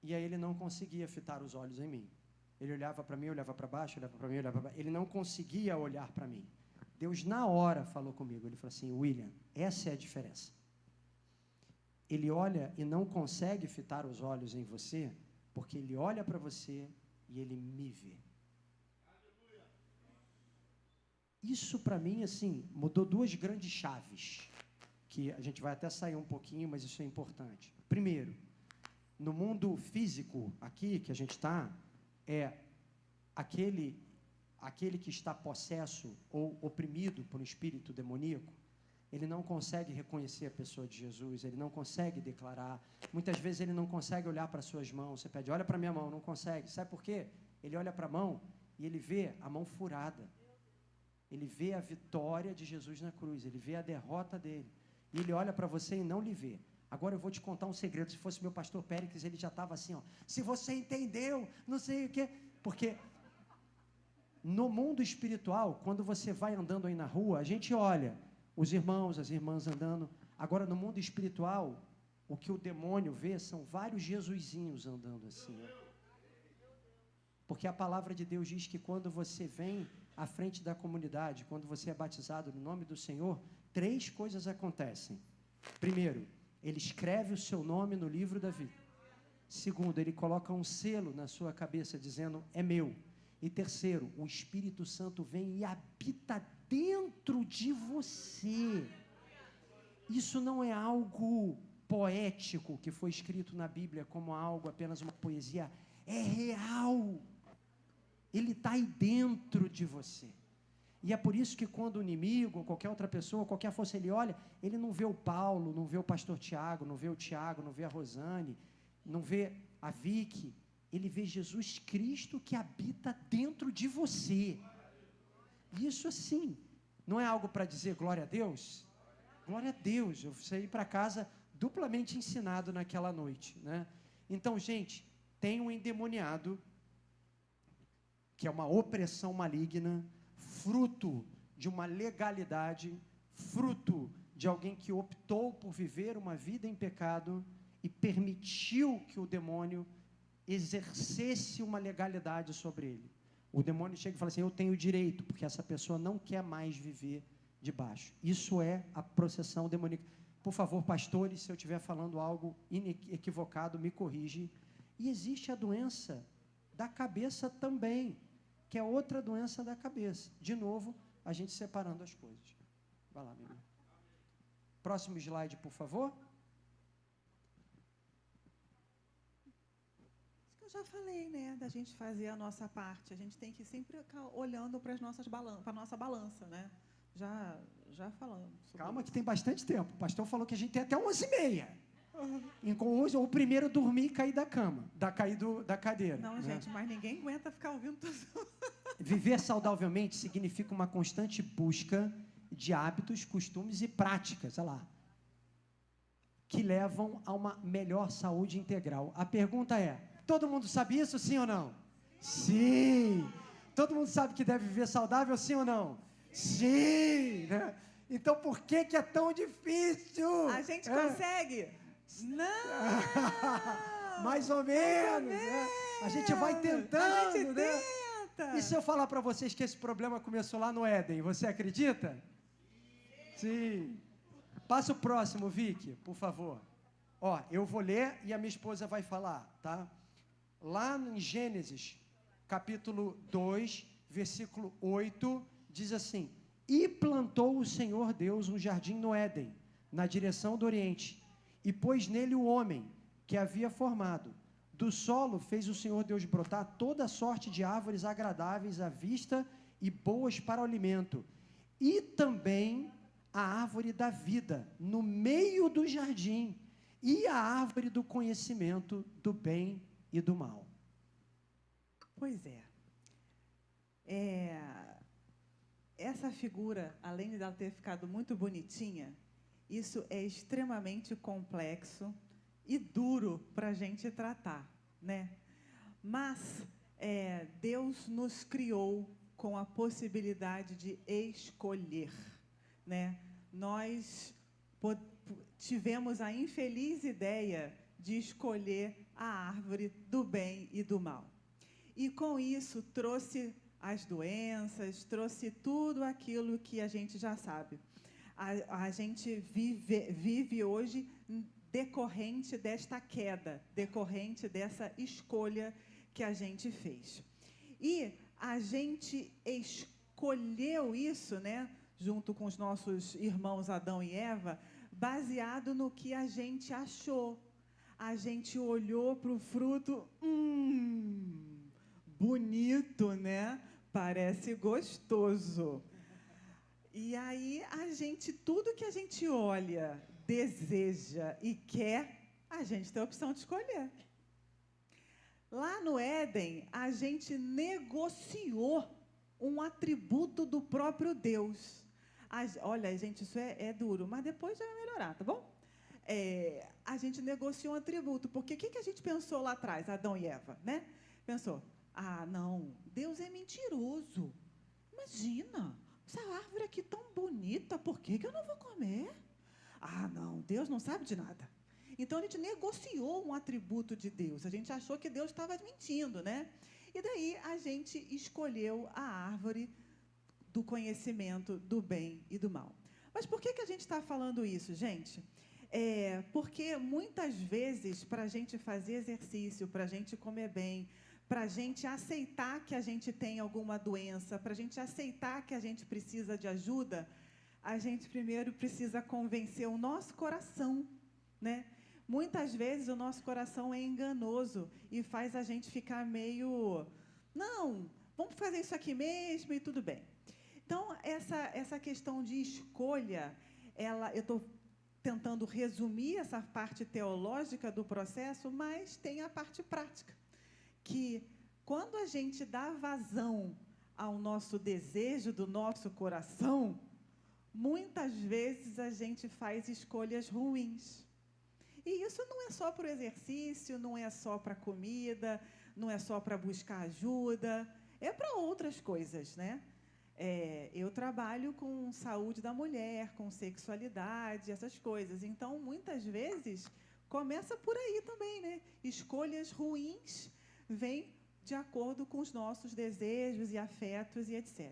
E aí ele não conseguia fitar os olhos em mim. Ele olhava para mim, olhava para baixo, olhava para mim, olhava para baixo. Ele não conseguia olhar para mim. Deus, na hora, falou comigo. Ele falou assim, William, essa é a diferença. Ele olha e não consegue fitar os olhos em você, porque ele olha para você e ele me vê. Isso, para mim, assim, mudou 2 grandes chaves, que a gente vai até sair um pouquinho, mas isso é importante. Primeiro, no mundo físico, aqui, que a gente está, aquele que está possesso ou oprimido por um espírito demoníaco, ele não consegue reconhecer a pessoa de Jesus, ele não consegue declarar, muitas vezes ele não consegue olhar para as suas mãos, você pede, olha para a minha mão, não consegue, sabe por quê? Ele olha para a mão e ele vê a mão furada, ele vê a vitória de Jesus na cruz, ele vê a derrota dele, e ele olha para você e não lhe vê. Agora eu vou te contar um segredo, se fosse meu pastor Péricles, ele já estava assim, ó, se você entendeu, não sei o quê, porque no mundo espiritual, quando você vai andando aí na rua, a gente olha os irmãos, as irmãs andando, agora no mundo espiritual, o que o demônio vê são vários Jesusinhos andando assim, ó. Porque a palavra de Deus diz que quando você vem à frente da comunidade, quando você é batizado no nome do Senhor, 3 coisas acontecem. Primeiro, ele escreve o seu nome no livro da vida. Segundo, ele coloca um selo na sua cabeça dizendo, é meu. E terceiro, o Espírito Santo vem e habita dentro de você. Isso não é algo poético que foi escrito na Bíblia como algo apenas uma poesia. É real. Ele está aí dentro de você. E é por isso que quando o inimigo, ou qualquer outra pessoa, qualquer força, ele olha, ele não vê o Paulo, não vê o pastor Tiago, não vê o Tiago, não vê a Rosane, não vê a Vicky, ele vê Jesus Cristo que habita dentro de você. Isso assim, não é algo para dizer glória a Deus? Glória a Deus, eu saí para casa duplamente ensinado naquela noite, né? Então, gente, tem um endemoniado, que é uma opressão maligna, fruto de uma legalidade, fruto de alguém que optou por viver uma vida em pecado e permitiu que o demônio exercesse uma legalidade sobre ele. O demônio chega e fala assim, eu tenho direito, porque essa pessoa não quer mais viver debaixo. Isso é a possessão demoníaca. Por favor, pastores, se eu estiver falando algo equivocado, me corrige. E existe a doença da cabeça também, que é outra doença da cabeça. De novo, a gente separando as coisas. Vai lá, meu irmão. Próximo slide, por favor. Eu já falei, né, da gente fazer a nossa parte. A gente tem que sempre ficar olhando para a nossa balança, né? Já falamos. Calma que tem bastante tempo. O pastor falou que a gente tem até 11h30. Ou primeiro dormir e cair da cama, cair da cadeira. Não, né? gente, mas ninguém aguenta ficar ouvindo tudo. Viver saudavelmente significa uma constante busca de hábitos, costumes e práticas, olha lá, que levam a uma melhor saúde integral. A pergunta é, todo mundo sabe isso, sim ou não? Sim! Todo mundo sabe que deve viver saudável, sim ou não? Sim! Né? Então, por que é tão difícil? A gente consegue? Não! Mais ou menos, né? A gente vai tentando, a gente né? tenta. E se eu falar para vocês que esse problema começou lá no Éden, você acredita? Sim. Passa o próximo, Vicky, por favor. Ó, eu vou ler e a minha esposa vai falar, tá? Lá em Gênesis, capítulo 2, versículo 8, diz assim: E plantou o Senhor Deus um jardim no Éden, na direção do Oriente, e pôs nele o homem que havia formado. Do solo fez o Senhor Deus brotar toda sorte de árvores agradáveis à vista e boas para o alimento, e também a árvore da vida no meio do jardim, e a árvore do conhecimento do bem e do mal. Pois é. Essa figura, além de ela ter ficado muito bonitinha, isso é extremamente complexo e duro para a gente tratar, né? Mas Deus nos criou com a possibilidade de escolher, né? Nós tivemos a infeliz ideia de escolher a árvore do bem e do mal. E com isso trouxe as doenças, trouxe tudo aquilo que a gente já sabe. A gente vive hoje decorrente desta queda, decorrente dessa escolha que a gente fez. E a gente escolheu isso, né, junto com os nossos irmãos Adão e Eva, baseado no que a gente achou. A gente olhou para o fruto, bonito, né? Parece gostoso. E aí, tudo que a gente olha, deseja e quer, a gente tem a opção de escolher. Lá no Éden, a gente negociou um atributo do próprio Deus. Olha, gente, isso é duro, mas depois já vai melhorar, tá bom? A gente negociou um atributo, porque o que a gente pensou lá atrás, Adão e Eva, né? Pensou, não, Deus é mentiroso. Imagina, essa árvore aqui tão bonita, por que eu não vou comer? Não, Deus não sabe de nada. Então, a gente negociou um atributo de Deus. A gente achou que Deus estava mentindo, né? E daí, a gente escolheu a árvore do conhecimento do bem e do mal. Mas por que a gente está falando isso, gente? Porque, muitas vezes, para a gente fazer exercício, para a gente comer bem, para a gente aceitar que a gente tem alguma doença, para a gente aceitar que a gente precisa de ajuda, a gente primeiro precisa convencer o nosso coração, né? Muitas vezes o nosso coração é enganoso e faz a gente ficar meio, não, vamos fazer isso aqui mesmo e tudo bem. Então, essa questão de escolha, eu estou tentando resumir essa parte teológica do processo, mas tem a parte prática, que quando a gente dá vazão ao nosso desejo do nosso coração, muitas vezes a gente faz escolhas ruins. E isso não é só para o exercício, não é só para a comida, não é só para buscar ajuda, é para outras coisas, né? Eu trabalho com saúde da mulher, com sexualidade, essas coisas. Então, muitas vezes, começa por aí também, né? Escolhas ruins vêm de acordo com os nossos desejos e afetos e etc.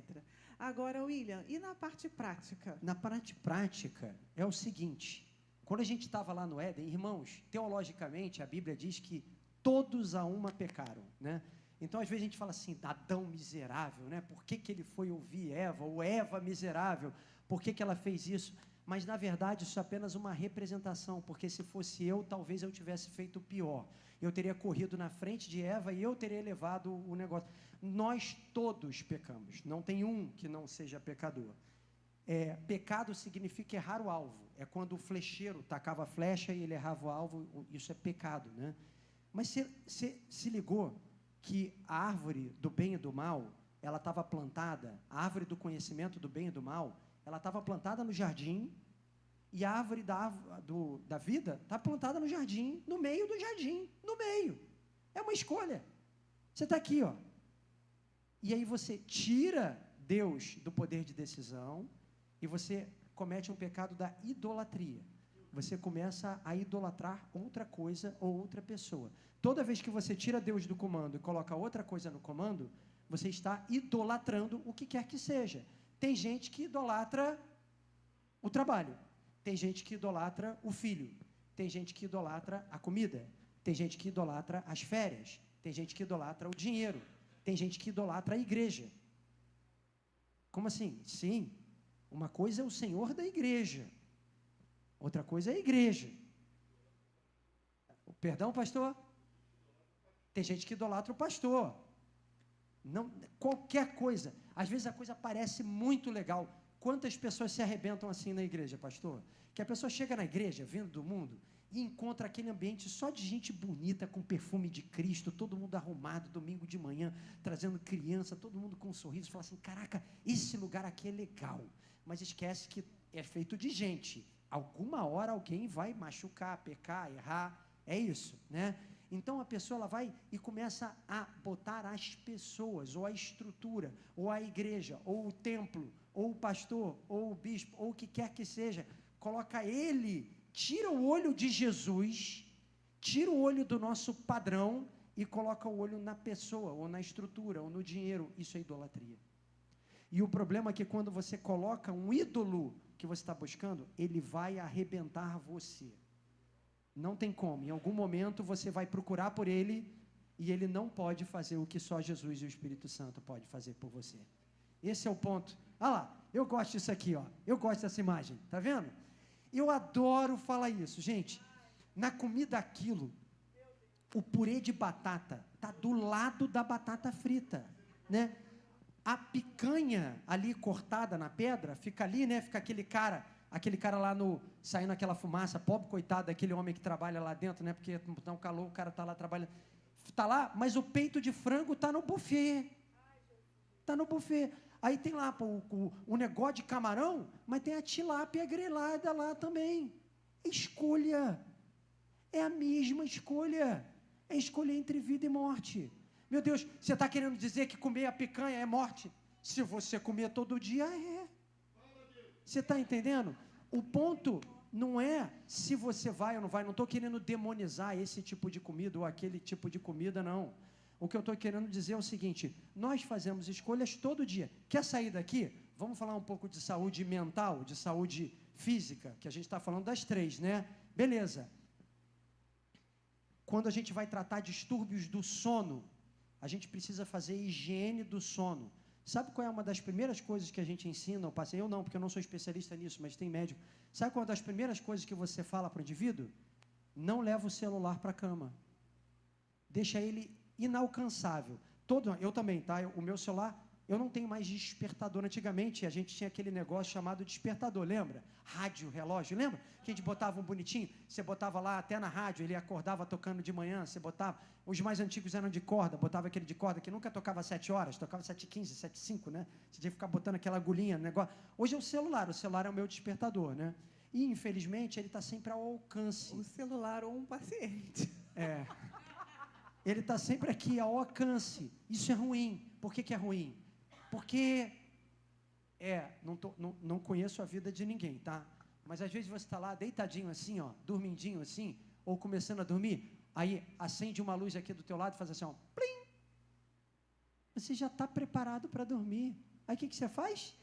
Agora, William, e na parte prática? Na parte prática, é o seguinte, quando a gente estava lá no Éden, irmãos, teologicamente, a Bíblia diz que todos a uma pecaram, né? Então, às vezes, a gente fala assim, Adão miserável, né? Por que ele foi ouvir Eva? Ou Eva miserável, por que ela fez isso? Mas, na verdade, isso é apenas uma representação, porque se fosse eu, talvez eu tivesse feito pior. Eu teria corrido na frente de Eva e eu teria levado o negócio. Nós todos pecamos, não tem um que não seja pecador. Pecado significa errar o alvo. É quando o flecheiro tacava a flecha e ele errava o alvo, isso é pecado, né? Mas você se ligou que a árvore do bem e do mal, ela estava plantada, a árvore do conhecimento do bem e do mal, ela estava plantada no jardim, e a árvore da vida está plantada no jardim, no meio do jardim, no meio. É uma escolha. Você está aqui, ó. E aí você tira Deus do poder de decisão e você comete um pecado da idolatria. Você começa a idolatrar outra coisa ou outra pessoa. Toda vez que você tira Deus do comando e coloca outra coisa no comando, você está idolatrando o que quer que seja. Tem gente que idolatra o trabalho. Tem gente que idolatra o filho. Tem gente que idolatra a comida. Tem gente que idolatra as férias. Tem gente que idolatra o dinheiro. Tem gente que idolatra a igreja. Como assim? Sim. Uma coisa é o Senhor da igreja. Outra coisa é a igreja. Perdão, pastor? Tem gente que idolatra o pastor. Não, qualquer coisa. Às vezes a coisa parece muito legal. Quantas pessoas se arrebentam assim na igreja, pastor? Que a pessoa chega na igreja, vindo do mundo, e encontra aquele ambiente só de gente bonita, com perfume de Cristo, todo mundo arrumado, domingo de manhã, trazendo criança, todo mundo com um sorriso, fala assim, caraca, esse lugar aqui é legal. Mas esquece que é feito de gente. Alguma hora alguém vai machucar, pecar, errar, é isso, né? Então a pessoa ela vai e começa a botar as pessoas, ou a estrutura, ou a igreja, ou o templo, ou o pastor, ou o bispo, ou o que quer que seja, coloca ele, tira o olho de Jesus, tira o olho do nosso padrão e coloca o olho na pessoa, ou na estrutura, ou no dinheiro. Isso é idolatria. E o problema é que quando você coloca um ídolo que você está buscando, ele vai arrebentar você. Não tem como. Em algum momento você vai procurar por ele e ele não pode fazer o que só Jesus e o Espírito Santo pode fazer por você. Esse é o ponto. Ah lá, eu gosto disso aqui, ó. Eu gosto dessa imagem, tá vendo? Eu adoro falar isso, gente. Na comida aquilo, o purê de batata tá do lado da batata frita, né? A picanha ali cortada na pedra, fica ali, né? Fica aquele cara lá saindo aquela fumaça, pobre coitado daquele homem que trabalha lá dentro, né? Porque tá um calor, o cara tá lá trabalhando. Tá lá, mas o peito de frango tá no buffet. Tá no buffet. Aí tem lá o negócio de camarão, mas tem a tilápia grelada lá também. Escolha. É a mesma escolha. É escolha entre vida e morte. Meu Deus, você está querendo dizer que comer a picanha é morte? Se você comer todo dia, é. Você está entendendo? O ponto não é se você vai ou não vai. Não estou querendo demonizar esse tipo de comida ou aquele tipo de comida, não. O que eu estou querendo dizer é o seguinte, nós fazemos escolhas todo dia. Quer sair daqui? Vamos falar um pouco de saúde mental, de saúde física, que a gente está falando das três, né? Beleza. Quando a gente vai tratar distúrbios do sono, a gente precisa fazer higiene do sono. Sabe qual é uma das primeiras coisas que a gente ensina? Eu não, porque eu não sou especialista nisso, mas tem médico. Sabe qual é uma das primeiras coisas que você fala para o indivíduo? Não leva o celular para a cama. Deixa ele inalcançável. Eu também, tá? O meu celular, eu não tenho mais despertador. Antigamente, a gente tinha aquele negócio chamado despertador, lembra? Rádio, relógio, lembra? Que a gente botava um bonitinho, você botava lá até na rádio, ele acordava tocando de manhã, você botava, os mais antigos eram de corda, botava aquele de corda que nunca tocava 7 horas, tocava 7h15, 7h05, né? Você tinha que ficar botando aquela agulhinha no negócio. Hoje é o celular é o meu despertador, né? E, infelizmente, ele está sempre ao alcance. O celular ou um paciente. É. Ele está sempre aqui, ao alcance. Isso é ruim. Por que é ruim? Porque, não conheço a vida de ninguém, tá? Mas às vezes você está lá deitadinho assim, ó, dormindinho assim, ou começando a dormir, aí acende uma luz aqui do teu lado e faz assim, ó, plim! Você já está preparado para dormir. Aí o que você faz?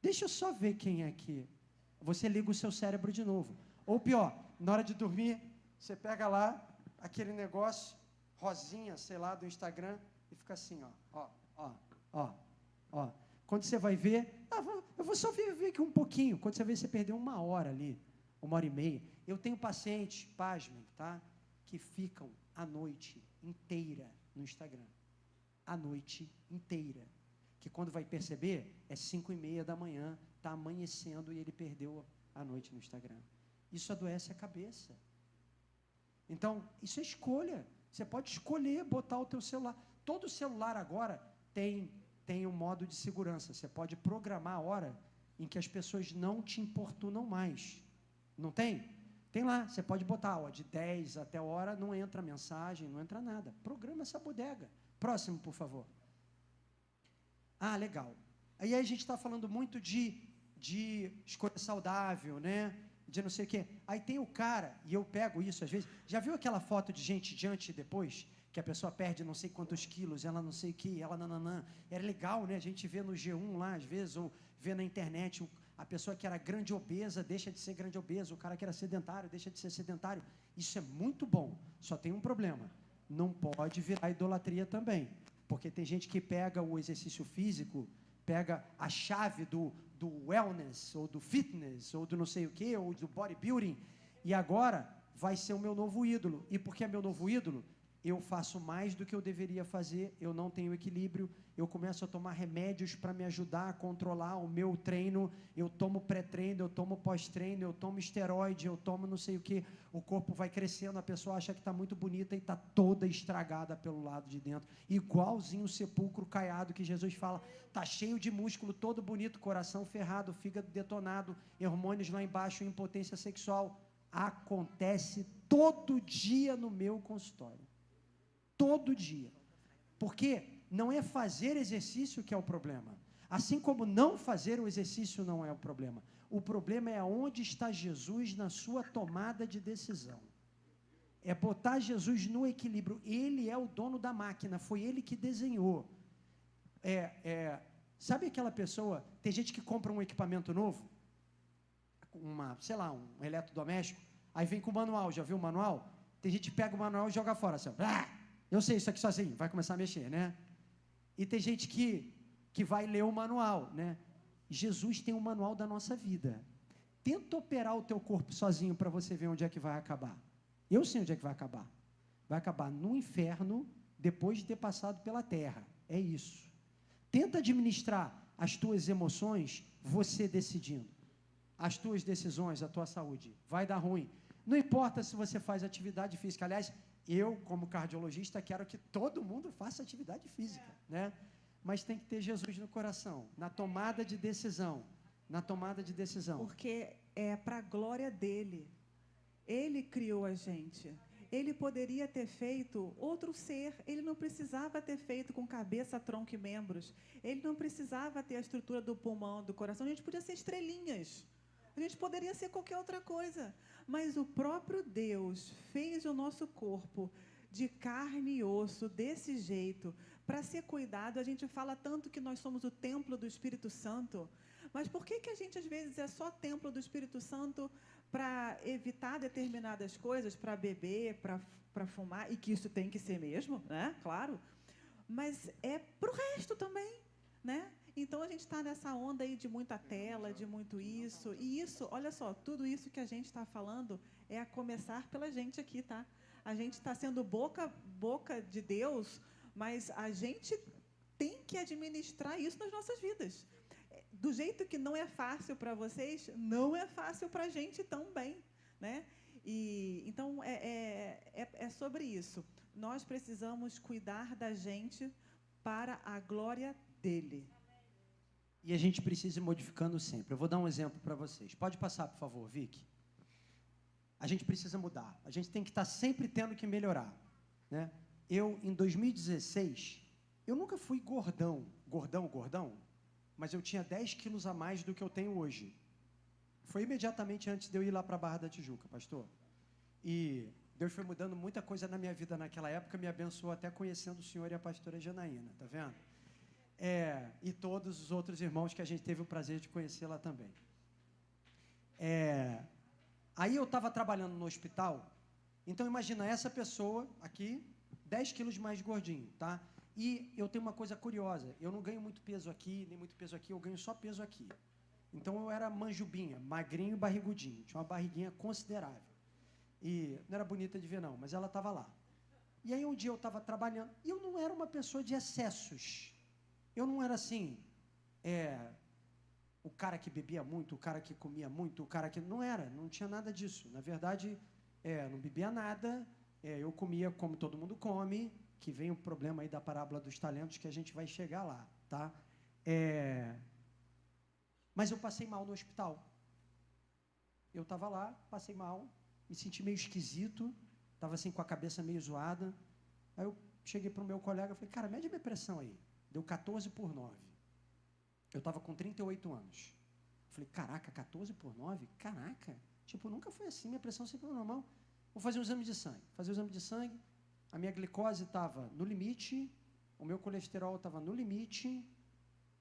Deixa eu só ver quem é aqui. Você liga o seu cérebro de novo. Ou pior, na hora de dormir, você pega lá aquele negócio, rosinha, sei lá, do Instagram, e fica assim, ó. Quando você vai ver, eu vou só ver aqui um pouquinho. Quando você vê, você perdeu 1 hora ali, 1h30. Eu tenho pacientes, pasmem, tá? Que ficam a noite inteira no Instagram. A noite inteira. que quando vai perceber, é 5:30 da manhã, está amanhecendo e ele perdeu a noite no Instagram. Isso adoece a cabeça. Então, isso é escolha. Você pode escolher botar o teu celular. Todo celular agora tem um modo de segurança. Você pode programar a hora em que as pessoas não te importunam mais. Não tem? Tem lá, você pode botar, de 10 até a hora, não entra mensagem, não entra nada. Programa essa bodega. Próximo, por favor. Ah, legal. Aí a gente está falando muito de escolha saudável, né? De não sei o quê. Aí tem o cara, e eu pego isso às vezes. Já viu aquela foto de gente de antes e depois? Que a pessoa perde não sei quantos quilos, ela não sei o quê, ela nananã. Era legal, né? A gente vê no G1 lá, às vezes, ou vê na internet, a pessoa que era grande obesa deixa de ser grande obesa, o cara que era sedentário deixa de ser sedentário. Isso é muito bom, só tem um problema. Não pode virar idolatria também, porque tem gente que pega o exercício físico, pega a chave do wellness, ou do fitness, ou do não sei o quê, ou do bodybuilding, e agora vai ser o meu novo ídolo. E porque é meu novo ídolo, eu faço mais do que eu deveria fazer, eu não tenho equilíbrio, eu começo a tomar remédios para me ajudar a controlar o meu treino, eu tomo pré-treino, eu tomo pós-treino, eu tomo esteroide, eu tomo não sei o que, o corpo vai crescendo, a pessoa acha que está muito bonita e está toda estragada pelo lado de dentro, igualzinho o sepulcro caiado que Jesus fala, está cheio de músculo, todo bonito, coração ferrado, fígado detonado, hormônios lá embaixo, impotência sexual. Acontece todo dia no meu consultório. Todo dia. Porque não é fazer exercício que é o problema. Assim como não fazer o exercício não é o problema. O problema é onde está Jesus na sua tomada de decisão. É botar Jesus no equilíbrio. Ele é o dono da máquina, foi ele que desenhou. Sabe aquela pessoa, tem gente que compra um equipamento novo, um eletrodoméstico, aí vem com o manual, já viu o manual? Tem gente que pega o manual e joga fora, assim, eu sei isso aqui sozinho, vai começar a mexer, né? E tem gente que vai ler o manual, né? Jesus tem um manual da nossa vida. Tenta operar o teu corpo sozinho para você ver onde é que vai acabar. Eu sei onde é que vai acabar. Vai acabar no inferno depois de ter passado pela terra. É isso. Tenta administrar as tuas emoções, você decidindo. As tuas decisões, a tua saúde. Vai dar ruim. Não importa se você faz atividade física. Aliás, eu, como cardiologista, quero que todo mundo faça atividade física, né? Mas tem que ter Jesus no coração, na tomada de decisão. Na tomada de decisão. Porque é para a glória dele. Ele criou a gente. Ele poderia ter feito outro ser. Ele não precisava ter feito com cabeça, tronco e membros. Ele não precisava ter a estrutura do pulmão, do coração. A gente podia ser estrelinhas. A gente poderia ser qualquer outra coisa. Mas o próprio Deus fez o nosso corpo de carne e osso desse jeito, para ser cuidado. A gente fala tanto que nós somos o templo do Espírito Santo, mas por que a gente às vezes é só templo do Espírito Santo para evitar determinadas coisas, para beber, para fumar, e que isso tem que ser mesmo, né? Claro, mas é para o resto também, né? Então, a gente está nessa onda aí de muita tela, de muito isso. E isso, olha só, tudo isso que a gente está falando é a começar pela gente aqui, tá? A gente está sendo boca de Deus, mas a gente tem que administrar isso nas nossas vidas. Do jeito que não é fácil para vocês, não é fácil para a gente também, né? Então, é sobre isso. Nós precisamos cuidar da gente para a glória dele. E a gente precisa ir modificando sempre. Eu vou dar um exemplo para vocês. Pode passar, por favor, Vicky. A gente precisa mudar. A gente tem que estar sempre tendo que melhorar, né? Eu, em 2016, eu nunca fui gordão, mas eu tinha 10 quilos a mais do que eu tenho hoje. Foi imediatamente antes de eu ir lá para a Barra da Tijuca, pastor. E Deus foi mudando muita coisa na minha vida naquela época, me abençoou até conhecendo o senhor e a pastora Janaína, tá vendo? E todos os outros irmãos que a gente teve o prazer de conhecer lá também. Aí eu estava trabalhando no hospital, então imagina essa pessoa aqui, 10 quilos mais gordinho, tá? E eu tenho uma coisa curiosa, eu não ganho muito peso aqui, nem muito peso aqui, eu ganho só peso aqui. Então eu era manjubinha, magrinho e barrigudinho, tinha uma barriguinha considerável. E não era bonita de ver não, mas ela estava lá. E aí um dia eu estava trabalhando, e eu não era uma pessoa de excessos. eu não era assim, o cara que bebia muito, o cara que comia muito, o cara que... Não tinha nada disso. Na verdade, não bebia nada, eu comia como todo mundo come, que vem o problema aí da parábola dos talentos, que a gente vai chegar lá, tá? Mas eu passei mal no hospital. Eu estava lá, passei mal, me senti meio esquisito, estava assim com a cabeça meio zoada. Aí eu cheguei para o meu colega e falei, cara, mede a minha pressão aí. Deu 14/9. Eu estava com 38 anos. Falei, caraca, 14/9? Caraca, tipo, nunca foi assim, minha pressão sempre foi normal. Vou fazer um exame de sangue. Fazer o exame de sangue, a minha glicose estava no limite, o meu colesterol estava no limite,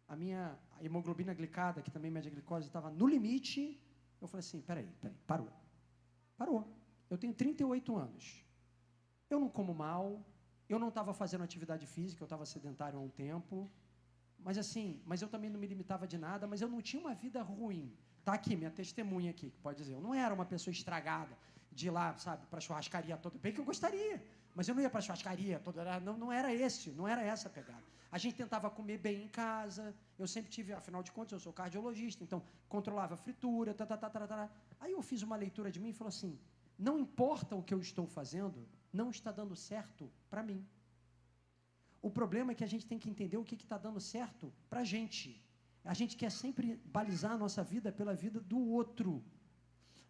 a minha hemoglobina glicada, que também mede a glicose, estava no limite. Eu falei assim, peraí, parou. Eu tenho 38 anos. Eu não como mal, eu não estava fazendo atividade física, eu estava sedentário há um tempo, mas eu também não me limitava de nada, mas eu não tinha uma vida ruim. Está aqui, minha testemunha aqui, que pode dizer, eu não era uma pessoa estragada, de ir lá, sabe, para a churrascaria toda, bem que eu gostaria, mas eu não ia para a churrascaria toda, não era essa a pegada. A gente tentava comer bem em casa, eu sempre tive, afinal de contas, eu sou cardiologista, então controlava a fritura, Aí eu fiz uma leitura de mim e falou assim, não importa o que eu estou fazendo, não está dando certo para mim. O problema é que a gente tem que entender o que está dando certo para a gente. A gente quer sempre balizar a nossa vida pela vida do outro.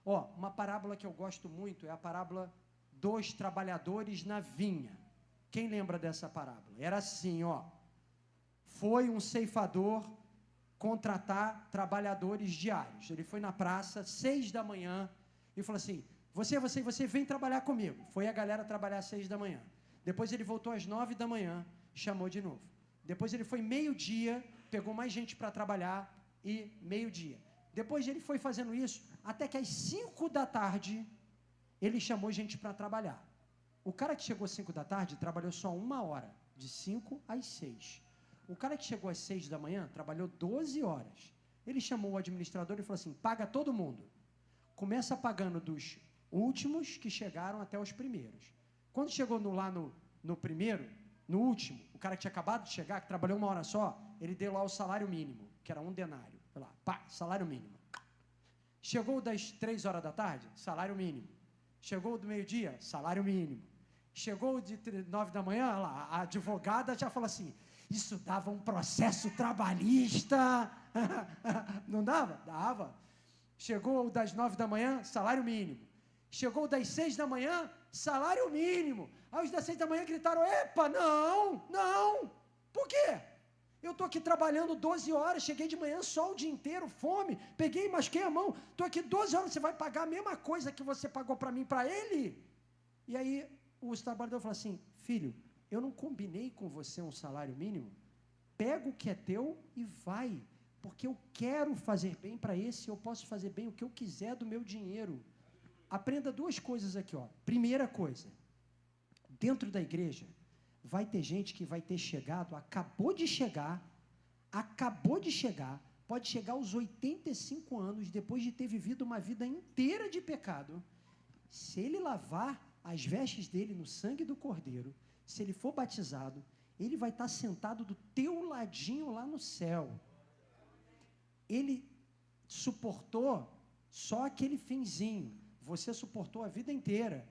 Uma parábola que eu gosto muito é a parábola dos trabalhadores na vinha. Quem lembra dessa parábola? Era assim, foi um ceifador contratar trabalhadores diários. Ele foi na praça, 6 da manhã, e falou assim, você vem trabalhar comigo. Foi a galera trabalhar às 6 da manhã. Depois ele voltou às 9 da manhã, chamou de novo. Depois ele foi meio-dia, pegou mais gente para trabalhar, e meio-dia. Depois ele foi fazendo isso, até que às 5 da tarde, ele chamou gente para trabalhar. O cara que chegou às 5 da tarde, trabalhou só 1 hora, de 5 às 6. O cara que chegou às 6 da manhã, trabalhou 12 horas. Ele chamou o administrador e falou assim, paga todo mundo. Começa pagando dos últimos que chegaram até os primeiros. Quando chegou lá no primeiro, no último, o cara que tinha acabado de chegar, que trabalhou 1 hora só, ele deu lá o salário mínimo, que era 1 denário. Foi lá, salário mínimo. Chegou das 3 horas da tarde, salário mínimo. Chegou do meio-dia, salário mínimo. Chegou de 9 da manhã, lá, a advogada já falou assim, isso dava um processo trabalhista. Não dava? Dava. Chegou das 9 da manhã, salário mínimo. Chegou das 6 da manhã, salário mínimo. Aí os das 6 da manhã gritaram, epa, não. Por quê? Eu estou aqui trabalhando 12 horas, cheguei de manhã só o dia inteiro, fome, peguei e masquei a mão, estou aqui 12 horas, você vai pagar a mesma coisa que você pagou para mim, para ele? E aí o trabalhador falou assim, filho, eu não combinei com você um salário mínimo, pega o que é teu e vai, porque eu quero fazer bem para esse, eu posso fazer bem o que eu quiser do meu dinheiro. Aprenda 2 coisas aqui, Primeira coisa, dentro da igreja, vai ter gente que vai ter chegado, acabou de chegar, pode chegar aos 85 anos, depois de ter vivido uma vida inteira de pecado. Se ele lavar as vestes dele no sangue do Cordeiro, se ele for batizado, ele vai estar sentado do teu ladinho lá no céu. Ele suportou só aquele finzinho, você suportou a vida inteira,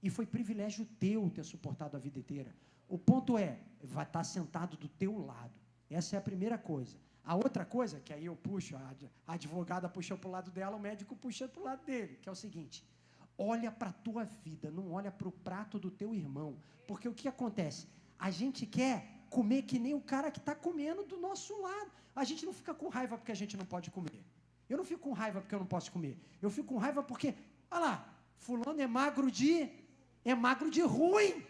e foi privilégio teu ter suportado a vida inteira. O ponto vai estar sentado do teu lado. Essa é a primeira coisa. A outra coisa, que aí eu puxo, a advogada puxa para o lado dela, o médico puxa para o lado dele, que é o seguinte, olha para a tua vida, não olha para o prato do teu irmão, porque o que acontece? A gente quer comer que nem o cara que está comendo do nosso lado. A gente não fica com raiva porque a gente não pode comer. Eu não fico com raiva porque eu não posso comer. Eu fico com raiva porque, olha lá, fulano é magro de ruim.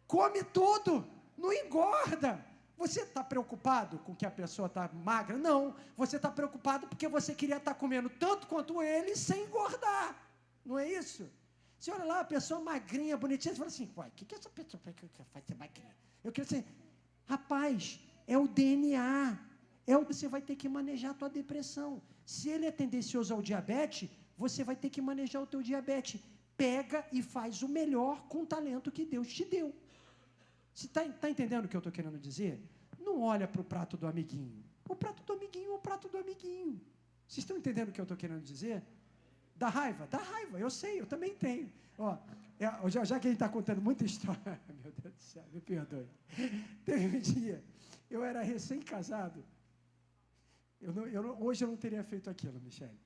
Come tudo, não engorda. Você está preocupado com que a pessoa está magra? Não, você está preocupado porque você queria estar comendo tanto quanto ele sem engordar. Não é isso? Você olha lá, a pessoa magrinha, bonitinha, você fala assim, uai, o que essa pessoa faz ser magrinha? Eu queria dizer, rapaz, é o DNA, você vai ter que manejar a tua depressão. Se ele é tendencioso ao diabetes, você vai ter que manejar o teu diabetes. Pega e faz o melhor com o talento que Deus te deu. Você está entendendo o que eu estou querendo dizer? Não não olha para o prato do amiguinho. O prato do amiguinho é o prato do amiguinho. Vocês estão entendendo o que eu estou querendo dizer? Dá raiva, eu sei, eu também tenho. Ó, já que a gente está contando muita história, meu Deus do céu, me perdoe. Teve um dia, eu era recém-casado, hoje eu não teria feito aquilo, Michele.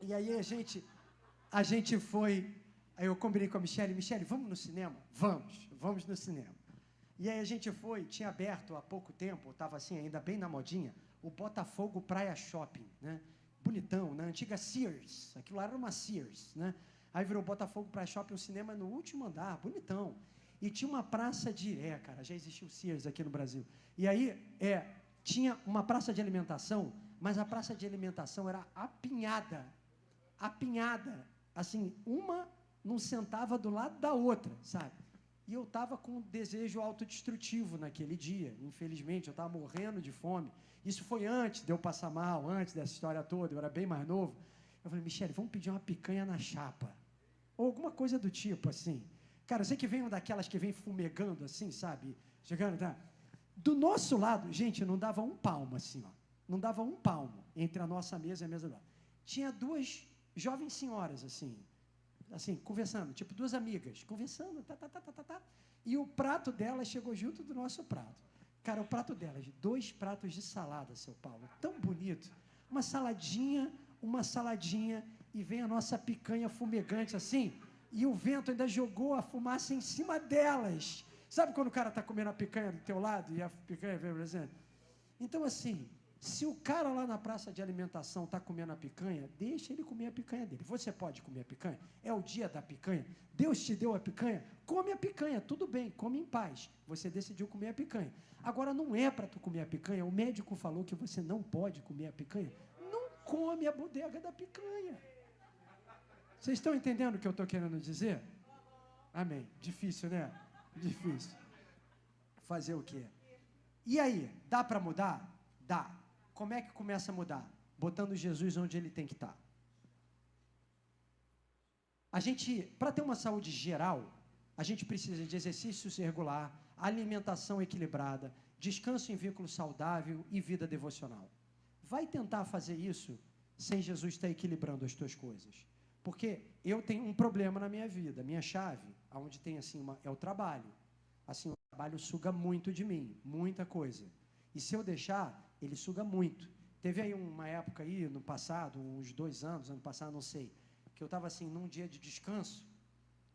E aí a gente foi, aí eu combinei com a Michele, vamos no cinema? Vamos no cinema. E aí a gente foi, tinha aberto há pouco tempo, estava assim, ainda bem na modinha, o Botafogo Praia Shopping, né? Bonitão, na antiga Sears, aquilo lá era uma Sears, né? Aí virou Botafogo Praia Shopping, o cinema no último andar, bonitão. E tinha uma praça cara, já existiu Sears aqui no Brasil. E aí, tinha uma praça de alimentação, mas a praça de alimentação era apinhada, assim, uma não sentava do lado da outra, sabe? E eu estava com um desejo autodestrutivo naquele dia, infelizmente, eu estava morrendo de fome. Isso foi antes de eu passar mal, antes dessa história toda, eu era bem mais novo. Eu falei, Michele, vamos pedir uma picanha na chapa. Ou alguma coisa do tipo, assim. Cara, eu sei que vem uma daquelas que vem fumegando, assim, sabe? Chegando, tá? Do nosso lado, gente, não dava um palmo, assim, ó. Não dava um palmo entre a nossa mesa e a mesa do lado. Tinha duas jovens senhoras, assim, conversando, tipo duas amigas, conversando, e o prato delas chegou junto do nosso prato. Cara, o prato delas, 2 pratos de salada, seu Paulo, tão bonito. Uma saladinha, e vem a nossa picanha fumegante assim, e o vento ainda jogou a fumaça em cima delas. Sabe quando o cara está comendo a picanha do teu lado e a picanha vem presente? Então, assim, se o cara lá na praça de alimentação está comendo a picanha, deixa ele comer a picanha dele. Você pode comer a picanha? É o dia da picanha. Deus te deu a picanha? Come a picanha, tudo bem, come em paz. Você decidiu comer a picanha. Agora, não é para tu comer a picanha. O médico falou que você não pode comer a picanha. Não come a bodega da picanha. Vocês estão entendendo o que eu estou querendo dizer? Amém. Difícil, né? Difícil. Fazer o quê? E aí, dá para mudar? Dá. Como é que começa a mudar? Botando Jesus onde ele tem que estar. A gente, para ter uma saúde geral, a gente precisa de exercício regular, alimentação equilibrada, descanso em vínculo saudável e vida devocional. Vai tentar fazer isso sem Jesus estar equilibrando as tuas coisas. Porque eu tenho um problema na minha vida. Minha chave, onde tem assim, é o trabalho. Assim, o trabalho suga muito de mim, muita coisa. E se eu deixar, ele suga muito. Teve aí uma época aí, no passado, uns 2 anos, ano passado, não sei, que eu estava assim, num dia de descanso,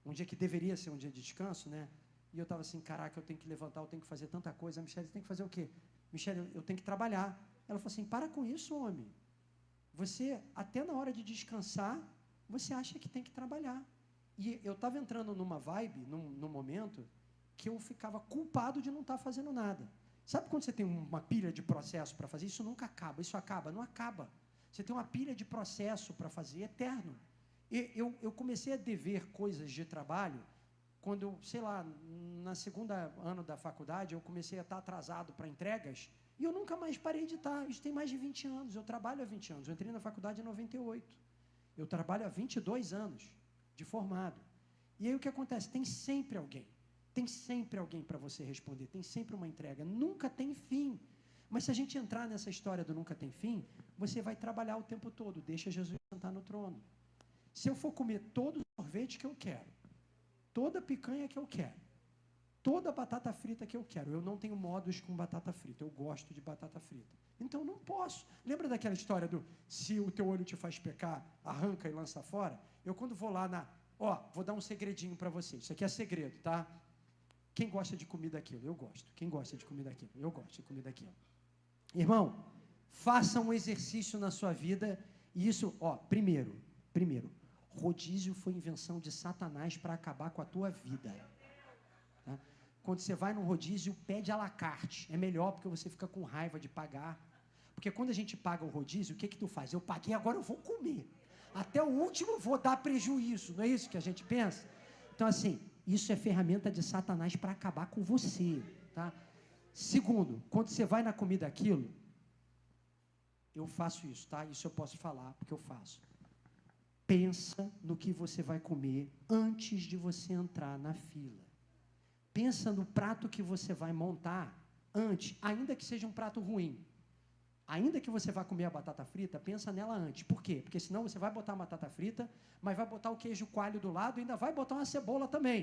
um dia que deveria ser um dia de descanso, né? E eu estava assim, caraca, eu tenho que levantar, eu tenho que fazer tanta coisa. A Michele, você tem que fazer o quê? Michele, eu tenho que trabalhar. Ela falou assim, para com isso, homem. Você, até na hora de descansar, você acha que tem que trabalhar. E eu estava entrando numa vibe, num momento, que eu ficava culpado de não estar fazendo nada. Sabe quando você tem uma pilha de processo para fazer? Isso nunca acaba, isso acaba, não acaba. Você tem uma pilha de processo para fazer eterno. E eu comecei a dever coisas de trabalho, quando, sei lá, na segunda ano da faculdade, eu comecei a estar atrasado para entregas, e eu nunca mais parei de estar. Isso tem mais de 20 anos, eu trabalho há 20 anos, eu entrei na faculdade em 98. Eu trabalho há 22 anos de formado. E aí o que acontece? Tem sempre alguém para você responder, tem sempre uma entrega, nunca tem fim. Mas se a gente entrar nessa história do nunca tem fim, você vai trabalhar o tempo todo, deixa Jesus sentar no trono. Se eu for comer todo o sorvete que eu quero, toda a picanha que eu quero, toda a batata frita que eu quero, eu não tenho modos com batata frita, eu gosto de batata frita. Então, não posso. Lembra daquela história do se o teu olho te faz pecar, arranca e lança fora? Eu, quando vou lá vou dar um segredinho para vocês. Isso aqui é segredo, tá? Quem gosta de comida daquilo? Eu gosto. Quem gosta de comida daquilo? Eu gosto de comida daquilo. Irmão, faça um exercício na sua vida. E isso, primeiro, rodízio foi invenção de Satanás para acabar com a tua vida. Tá? Quando você vai num rodízio, pede à la carte. É melhor porque você fica com raiva de pagar. Porque quando a gente paga o rodízio, o que tu faz? Eu paguei, agora eu vou comer. Até o último vou dar prejuízo. Não é isso que a gente pensa? Então, assim, isso é ferramenta de Satanás para acabar com você. Tá? Segundo, quando você vai na comida aquilo, eu faço isso, tá? Isso eu posso falar, porque eu faço. Pensa no que você vai comer antes de você entrar na fila. Pensa no prato que você vai montar antes, ainda que seja um prato ruim. Ainda que você vá comer a batata frita, pensa nela antes. Por quê? Porque senão você vai botar a batata frita, mas vai botar o queijo coalho do lado e ainda vai botar uma cebola também.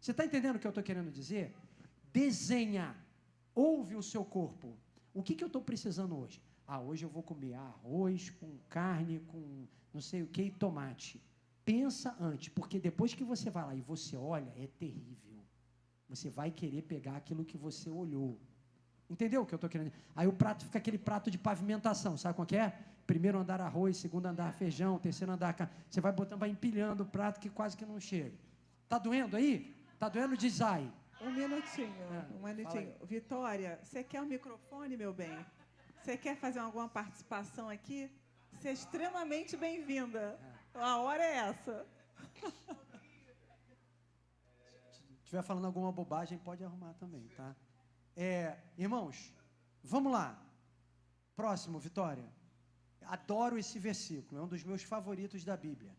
Você está entendendo o que eu estou querendo dizer? Desenha, ouve o seu corpo. O que eu estou precisando hoje? Hoje eu vou comer arroz com carne, com não sei o que e tomate. Pensa antes, porque depois que você vai lá e você olha, é terrível. Você vai querer pegar aquilo que você olhou. Entendeu o que eu estou querendo dizer? Aí o prato fica aquele prato de pavimentação, sabe qual que é? Primeiro andar arroz, segundo andar feijão, terceiro andar carne. Você vai botando, vai empilhando o prato que quase que não chega. Tá doendo aí? Tá doendo? Diz aí. Um minutinho. Vitória, você quer o microfone, meu bem? Você quer fazer alguma participação aqui? Você é extremamente bem-vinda. A hora é essa. Se estiver falando alguma bobagem, pode arrumar também, tá? Irmãos, vamos lá. Próximo, Vitória. Adoro esse versículo, é um dos meus favoritos da Bíblia.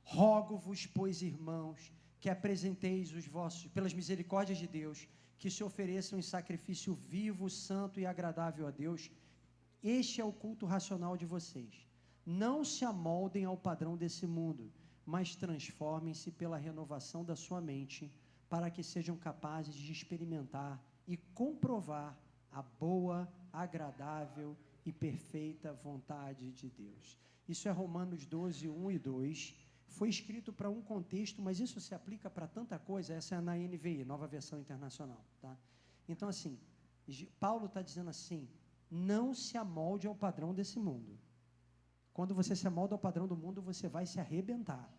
Rogo-vos, pois, irmãos, que apresenteis os vossos, pelas misericórdias de Deus, que se ofereçam em sacrifício vivo, santo e agradável a Deus. Este é o culto racional de vocês. Não se amoldem ao padrão desse mundo, mas transformem-se pela renovação da sua mente, para que sejam capazes de experimentar e comprovar a boa, agradável e perfeita vontade de Deus. Isso é Romanos 12, 1 e 2. Foi escrito para um contexto, mas isso se aplica para tanta coisa. Essa é na NVI, Nova Versão Internacional. Tá? Então, assim, Paulo está dizendo assim, não se amolde ao padrão desse mundo. Quando você se amolda ao padrão do mundo, você vai se arrebentar.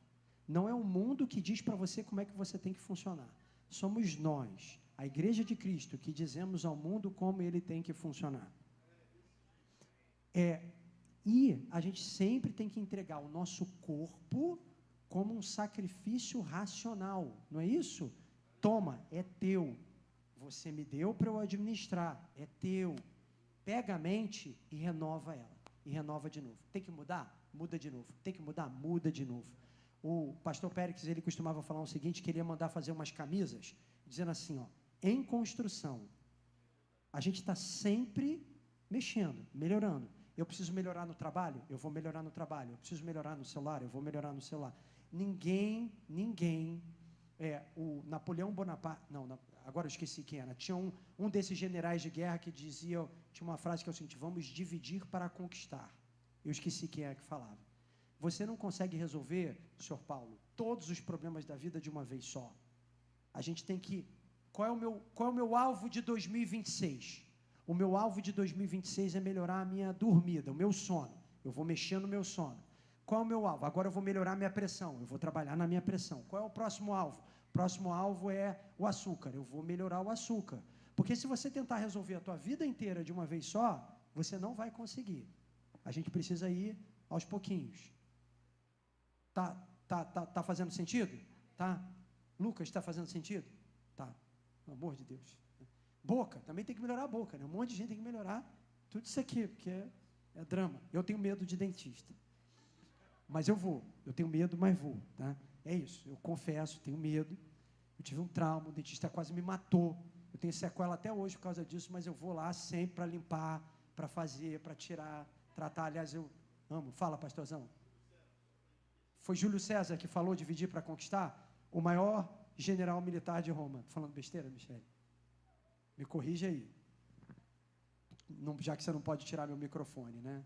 Não é o mundo que diz para você como é que você tem que funcionar. Somos nós, a Igreja de Cristo, que dizemos ao mundo como ele tem que funcionar. E a gente sempre tem que entregar o nosso corpo como um sacrifício racional, não é isso? Toma, é teu. Você me deu para eu administrar, é teu. Pega a mente e renova ela. E renova de novo. Tem que mudar? Muda de novo. Tem que mudar? Muda de novo. O pastor Périx, ele costumava falar o seguinte, que ele ia mandar fazer umas camisas, dizendo assim, em construção, a gente está sempre mexendo, melhorando. Eu preciso melhorar no trabalho? Eu vou melhorar no trabalho. Eu preciso melhorar no celular? Eu vou melhorar no celular. Ninguém, o Napoleão Bonaparte, agora eu esqueci quem era, tinha um desses generais de guerra que dizia, tinha uma frase que é o seguinte, vamos dividir para conquistar. Eu esqueci quem é que falava. Você não consegue resolver, senhor Paulo, todos os problemas da vida de uma vez só. A gente tem que... Qual é o meu alvo de 2026? O meu alvo de 2026 é melhorar a minha dormida, o meu sono. Eu vou mexer no meu sono. Qual é o meu alvo? Agora eu vou melhorar a minha pressão. Eu vou trabalhar na minha pressão. Qual é o próximo alvo? O próximo alvo é o açúcar. Eu vou melhorar o açúcar. Porque se você tentar resolver a tua vida inteira de uma vez só, você não vai conseguir. A gente precisa ir aos pouquinhos. Tá fazendo sentido? Tá? Lucas, está fazendo sentido? Tá. Pelo amor de Deus. Boca, também tem que melhorar a boca, né? Um monte de gente tem que melhorar tudo isso aqui, porque é drama. Eu tenho medo de dentista. Mas eu tenho medo, mas vou, tá? É isso, eu confesso, tenho medo. Eu tive um trauma, o dentista quase me matou. Eu tenho sequela até hoje por causa disso, mas eu vou lá sempre para limpar, para fazer, para tirar, tratar. Aliás, eu amo. Fala, pastorzão. Foi Júlio César que falou dividir para conquistar? O maior general militar de Roma. Estou falando besteira, Michele? Me corrige aí. Já que você não pode tirar meu microfone, né?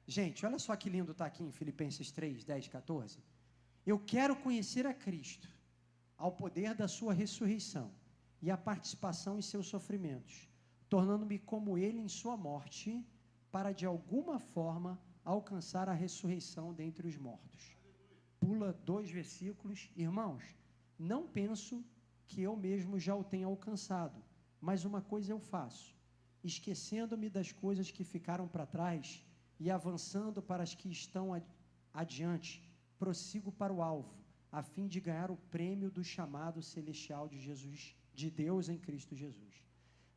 Gente, olha só que lindo está aqui em Filipenses 3, 10, 14. Eu quero conhecer a Cristo, ao poder da sua ressurreição e a participação em seus sofrimentos, tornando-me como ele em sua morte, para de alguma forma alcançar a ressurreição dentre os mortos. Pula 2 versículos. Irmãos, não penso que eu mesmo já o tenha alcançado, mas uma coisa eu faço, esquecendo-me das coisas que ficaram para trás e avançando para as que estão adiante, prossigo para o alvo, a fim de ganhar o prêmio do chamado celestial de Deus em Cristo Jesus.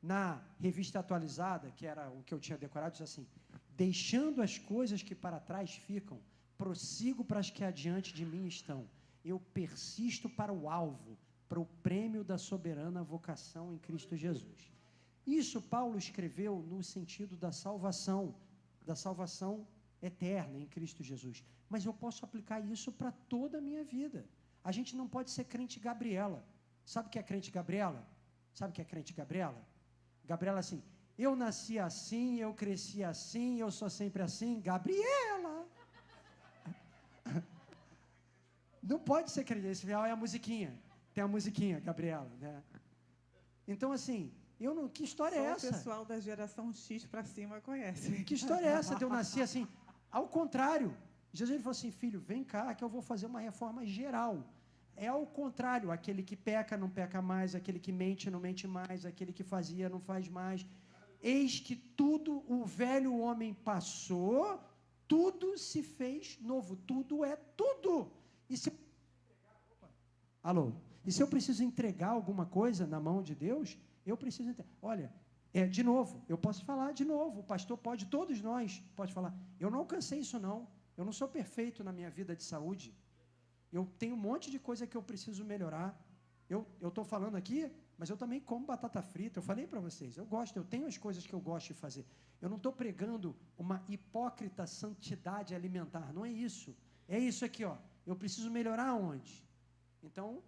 Na revista atualizada, que era o que eu tinha decorado, diz assim, deixando as coisas que para trás ficam, prossigo para as que adiante de mim estão. Eu persisto para o alvo, para o prêmio da soberana vocação em Cristo Jesus. Isso Paulo escreveu no sentido da salvação eterna em Cristo Jesus. Mas eu posso aplicar isso para toda a minha vida. A gente não pode ser crente Gabriela. Sabe o que é crente Gabriela? Sabe o que é crente Gabriela? Gabriela assim, eu nasci assim, eu cresci assim, eu sou sempre assim, Gabriela. Não pode ser crente, esse final é a musiquinha. Tem a musiquinha, Gabriela, né? Então, assim, que história é essa? Só o pessoal da geração X para cima conhece. Que história é essa de eu nascer assim? Ao contrário, Jesus ele falou assim, filho, vem cá que eu vou fazer uma reforma geral. É ao contrário, aquele que peca não peca mais, aquele que mente não mente mais, aquele que fazia não faz mais. Eis que tudo, o velho homem passou, tudo se fez novo, tudo é tudo. E se... Alô? E se eu preciso entregar alguma coisa na mão de Deus, eu preciso entregar. Olha, de novo, eu posso falar de novo, o pastor pode, todos nós pode falar, eu não alcancei isso não, eu não sou perfeito na minha vida de saúde, eu tenho um monte de coisa que eu preciso melhorar, eu estou falando aqui, mas eu também como batata frita, eu falei para vocês, eu tenho as coisas que eu gosto de fazer, eu não estou pregando uma hipócrita santidade alimentar, não é isso aqui, ó, eu preciso melhorar onde? Então,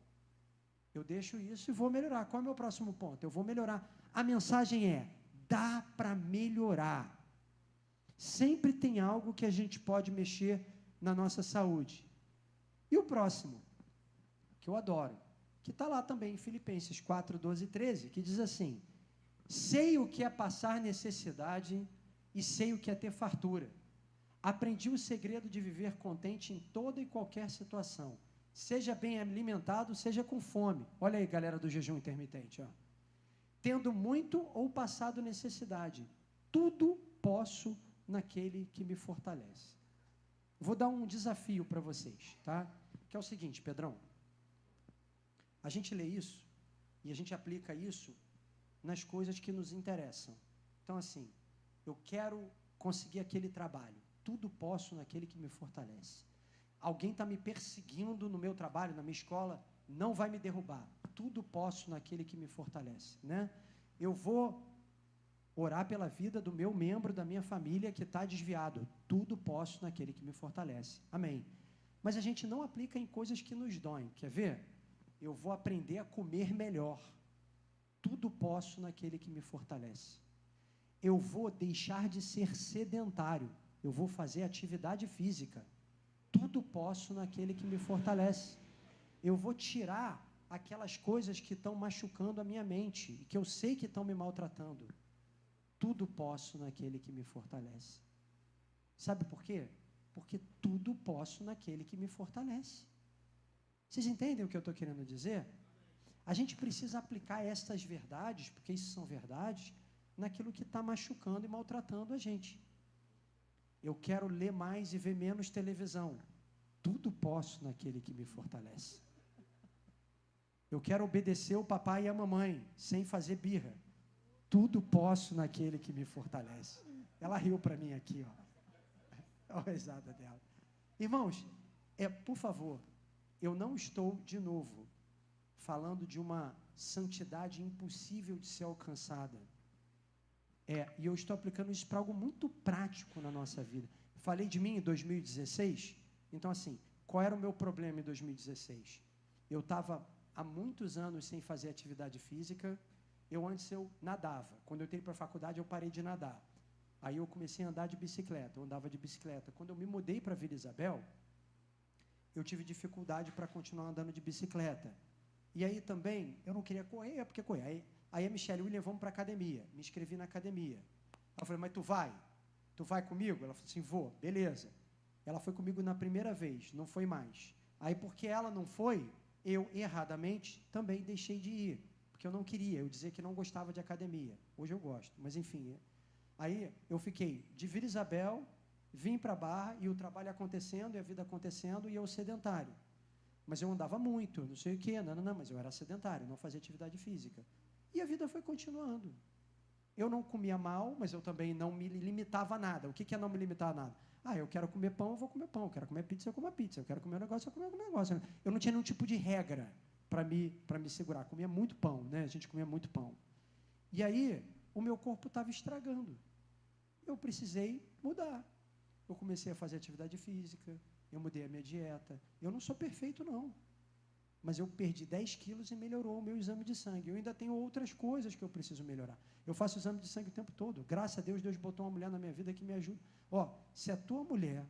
eu deixo isso e vou melhorar. Qual é o meu próximo ponto? Eu vou melhorar. A mensagem é, dá para melhorar. Sempre tem algo que a gente pode mexer na nossa saúde. E o próximo, que eu adoro, que está lá também em Filipenses 4, 12 e 13, que diz assim, sei o que é passar necessidade e sei o que é ter fartura. Aprendi o segredo de viver contente em toda e qualquer situação. Seja bem alimentado, seja com fome. Olha aí, galera do jejum intermitente. Ó. Tendo muito ou passado necessidade, tudo posso naquele que me fortalece. Vou dar um desafio para vocês, tá? Que é o seguinte, Pedrão. A gente lê isso e a gente aplica isso nas coisas que nos interessam. Então, assim, eu quero conseguir aquele trabalho. Tudo posso naquele que me fortalece. Alguém está me perseguindo no meu trabalho, na minha escola, não vai me derrubar. Tudo posso naquele que me fortalece, né? Eu vou orar pela vida do meu membro da minha família que está desviado. Tudo posso naquele que me fortalece. Amém. Mas a gente não aplica em coisas que nos doem. Quer ver? Eu vou aprender a comer melhor. Tudo posso naquele que me fortalece. Eu vou deixar de ser sedentário. Eu vou fazer atividade física. Tudo posso naquele que me fortalece. Eu vou tirar aquelas coisas que estão machucando a minha mente e que eu sei que estão me maltratando. Tudo posso naquele que me fortalece. Sabe por quê? Porque tudo posso naquele que me fortalece. Vocês entendem o que eu estou querendo dizer? A gente precisa aplicar estas verdades, porque isso são verdades, naquilo que está machucando e maltratando a gente. Eu quero ler mais e ver menos televisão. Tudo posso naquele que me fortalece. Eu quero obedecer o papai e a mamãe, sem fazer birra. Tudo posso naquele que me fortalece. Ela riu para mim aqui, ó. Olha a risada dela. Irmãos, por favor, eu não estou, de novo, falando de uma santidade impossível de ser alcançada. E eu estou aplicando isso para algo muito prático na nossa vida. Falei de mim em 2016, então assim, qual era o meu problema em 2016? Eu estava há muitos anos sem fazer atividade física, antes eu nadava, quando eu entrei para a faculdade eu parei de nadar, aí eu comecei a andar de bicicleta, eu andava de bicicleta, quando eu me mudei para Vila Isabel, eu tive dificuldade para continuar andando de bicicleta, e aí também, eu não queria correr, porque correr, aí a Michelle William, vamos para a academia, me inscrevi na academia, eu falei, mas tu vai comigo? Ela falou assim, vou, beleza, ela foi comigo na primeira vez, não foi mais, aí porque ela não foi, eu erradamente também deixei de ir, porque eu não queria, eu dizia que não gostava de academia, hoje eu gosto, mas enfim, aí eu fiquei de Vila Isabel, vim para a Barra, e o trabalho acontecendo, e a vida acontecendo, e eu sedentário, mas eu andava muito, não sei o quê, não, mas eu era sedentário, não fazia atividade física, e a vida foi continuando, eu não comia mal, mas eu também não me limitava a nada. O que é não me limitar a nada? Eu quero comer pão, eu vou comer pão, eu quero comer pizza, eu como pizza, eu quero comer um negócio, eu comer um negócio. Eu não tinha nenhum tipo de regra para me segurar, comia muito pão, né? A gente comia muito pão. E aí, o meu corpo estava estragando. Eu precisei mudar. Eu comecei a fazer atividade física, eu mudei a minha dieta. Eu não sou perfeito, não. Mas eu perdi 10 quilos e melhorou o meu exame de sangue. Eu ainda tenho outras coisas que eu preciso melhorar. Eu faço exame de sangue o tempo todo. Graças a Deus, Deus botou uma mulher na minha vida que me ajuda. Ó, se a tua mulher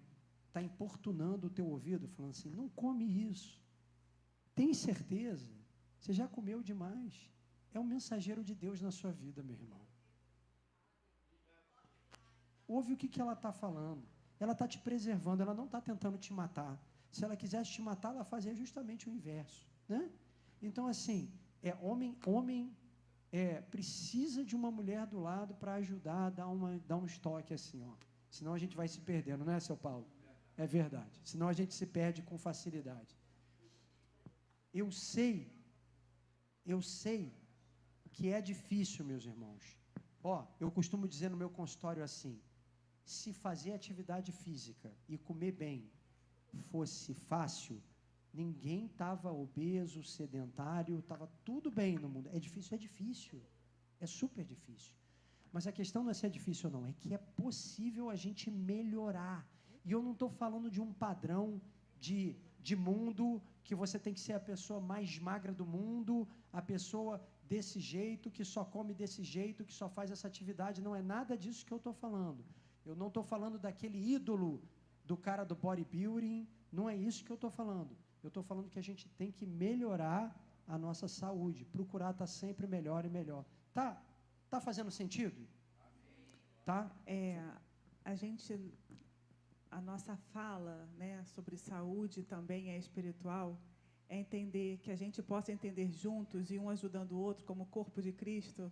está importunando o teu ouvido, falando assim, não come isso. Tem certeza? Você já comeu demais. É um mensageiro de Deus na sua vida, meu irmão. Ouve o que ela está falando. Ela está te preservando, ela não está tentando te matar. Se ela quisesse te matar, ela fazia justamente o inverso, né? Então, assim, homem precisa de uma mulher do lado para ajudar a dar um estoque assim, ó. Senão a gente vai se perdendo, não é, seu Paulo? É verdade. Senão a gente se perde com facilidade. Eu sei que é difícil, meus irmãos. Ó, eu costumo dizer no meu consultório assim, se fazer atividade física e comer bem fosse fácil, ninguém estava obeso, sedentário, estava tudo bem no mundo. É difícil, é super difícil. Mas a questão não é se é difícil ou não, é que é possível a gente melhorar. E eu não estou falando de um padrão de mundo, que você tem que ser a pessoa mais magra do mundo, a pessoa desse jeito, que só come desse jeito, que só faz essa atividade. Não é nada disso que eu estou falando. Eu não estou falando daquele ídolo do cara do bodybuilding, não é isso que eu estou falando. Eu estou falando que a gente tem que melhorar a nossa saúde, procurar estar sempre melhor e melhor. Tá fazendo sentido? Tá? A nossa fala, né, sobre saúde também é espiritual, é entender que a gente possa entender juntos e um ajudando o outro como corpo de Cristo,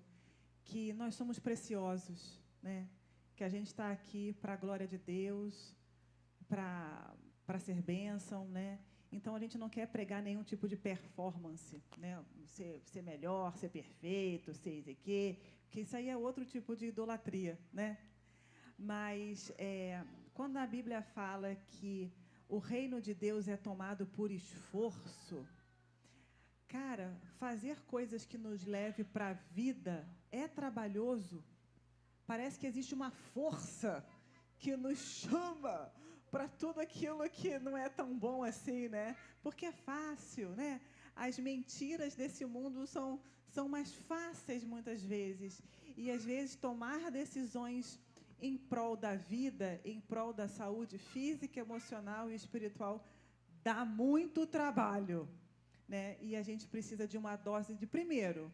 que nós somos preciosos, né? Que a gente está aqui para a glória de Deus, para ser bênção, né? Então, a gente não quer pregar nenhum tipo de performance, né? Ser melhor, ser perfeito, ser isso aqui, porque isso aí é outro tipo de idolatria, né? Mas, quando a Bíblia fala que o reino de Deus é tomado por esforço, cara, fazer coisas que nos leve para a vida é trabalhoso. Parece que existe uma força que nos chama para tudo aquilo que não é tão bom assim, né? Porque é fácil, né? As mentiras desse mundo são mais fáceis muitas vezes. E, às vezes, tomar decisões em prol da vida, em prol da saúde física, emocional e espiritual, dá muito trabalho, né? E a gente precisa de uma dose primeiro,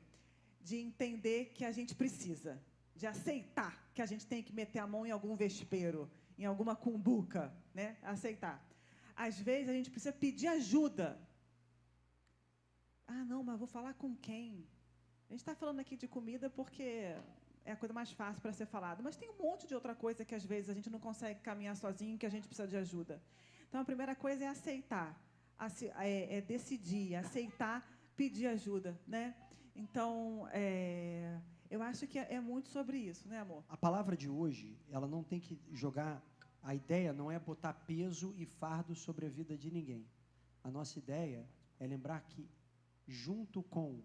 de entender que a gente precisa, de aceitar que a gente tem que meter a mão em algum vespeiro, em alguma cumbuca, né? Aceitar. Às vezes, a gente precisa pedir ajuda. Ah, não, mas vou falar com quem? A gente está falando aqui de comida porque é a coisa mais fácil para ser falada, mas tem um monte de outra coisa que, às vezes, a gente não consegue caminhar sozinho, que a gente precisa de ajuda. Então, a primeira coisa é aceitar, é decidir, aceitar, pedir ajuda, né? Então, eu acho que é muito sobre isso, né, amor? A palavra de hoje, ela não tem que jogar... A ideia não é botar peso e fardo sobre a vida de ninguém. A nossa ideia é lembrar que, junto com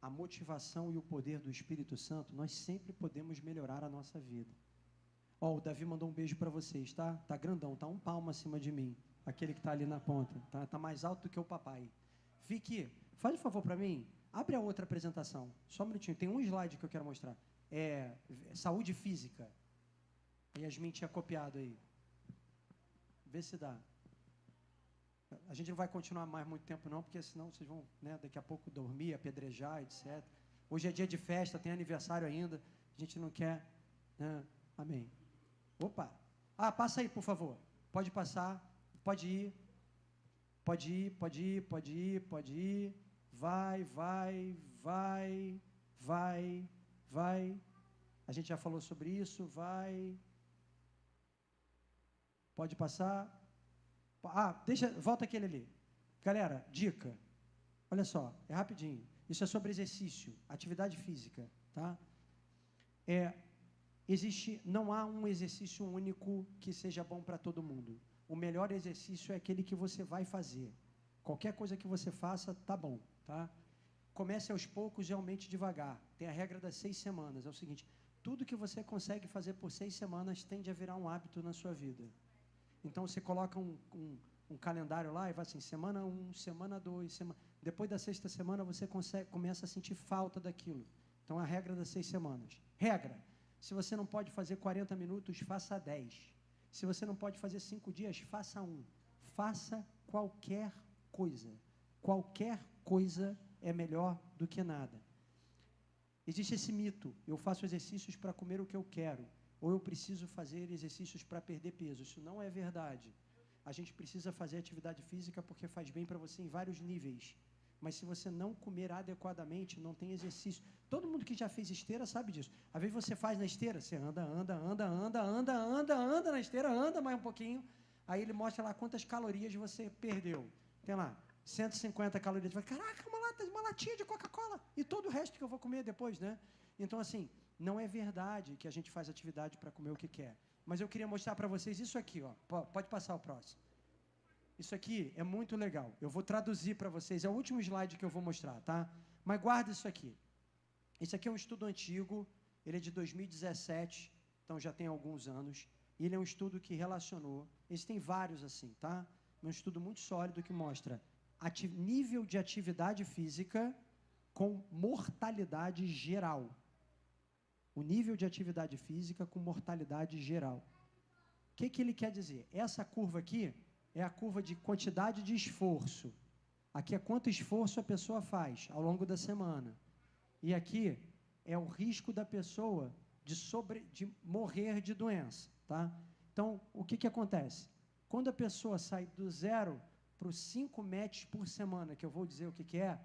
a motivação e o poder do Espírito Santo, nós sempre podemos melhorar a nossa vida. Ó, o Davi mandou um beijo para vocês, tá? Tá grandão, tá um palmo acima de mim. Aquele que está ali na ponta. Tá mais alto do que o papai. Vicky, faz um favor para mim. Abre a outra apresentação. Só um minutinho. Tem um slide que eu quero mostrar. Saúde física. A Yasmin tinha copiado aí. Vê se dá. A gente não vai continuar mais muito tempo não, porque senão vocês vão, né, daqui a pouco dormir, apedrejar, etc. Hoje é dia de festa, tem aniversário ainda. A gente não quer... Né? Amém. Opa! Passa aí, por favor. Pode passar. Pode ir. Pode ir, pode ir, pode ir, pode ir. Vai. A gente já falou sobre isso. Vai. Pode passar. Volta aquele ali. Galera, dica. Olha só, é rapidinho. Isso é sobre exercício, atividade física, tá? Não há um exercício único que seja bom para todo mundo. O melhor exercício é aquele que você vai fazer. Qualquer coisa que você faça, tá bom, tá? comece aos poucos e aumente devagar. Tem a regra das 6 semanas. É o seguinte, tudo que você consegue fazer por 6 semanas tende a virar um hábito na sua vida. Então, você coloca um calendário lá e vai assim, semana 1, semana 2, depois da 6ª semana, você começa a sentir falta daquilo. Então, a regra das 6 semanas. Regra, se você não pode fazer 40 minutos, faça 10. Se você não pode fazer 5 dias, faça 1. Faça qualquer coisa. Qualquer coisa é melhor do que nada. Existe esse mito, eu faço exercícios para comer o que eu quero, ou eu preciso fazer exercícios para perder peso. Isso não é verdade. A gente precisa fazer atividade física porque faz bem para você em vários níveis. Mas se você não comer adequadamente, não tem exercício. Todo mundo que já fez esteira sabe disso. Às vezes você faz na esteira, você anda na esteira, anda mais um pouquinho, aí ele mostra lá quantas calorias você perdeu. Tem lá, 150 calorias. Você fala, caraca, uma latinha de Coca-Cola e todo o resto que eu vou comer depois, né? Então, assim, não é verdade que a gente faz atividade para comer o que quer. Mas eu queria mostrar para vocês isso aqui, ó. Pode passar o próximo. Isso aqui é muito legal. Eu vou traduzir para vocês. É o último slide que eu vou mostrar, tá? Mas guarda isso aqui. Esse aqui é um estudo antigo. Ele é de 2017, então já tem alguns anos. E ele é um estudo que relacionou. Existem vários assim, tá? É um estudo muito sólido que mostra nível de atividade física com mortalidade geral. O nível de atividade física com mortalidade geral. O que ele quer dizer? Essa curva aqui é a curva de quantidade de esforço. Aqui é quanto esforço a pessoa faz ao longo da semana. E aqui é o risco da pessoa de morrer de doença, tá? Então, o que acontece? Quando a pessoa sai do 0 para os 5 metros por semana, que eu vou dizer o que é,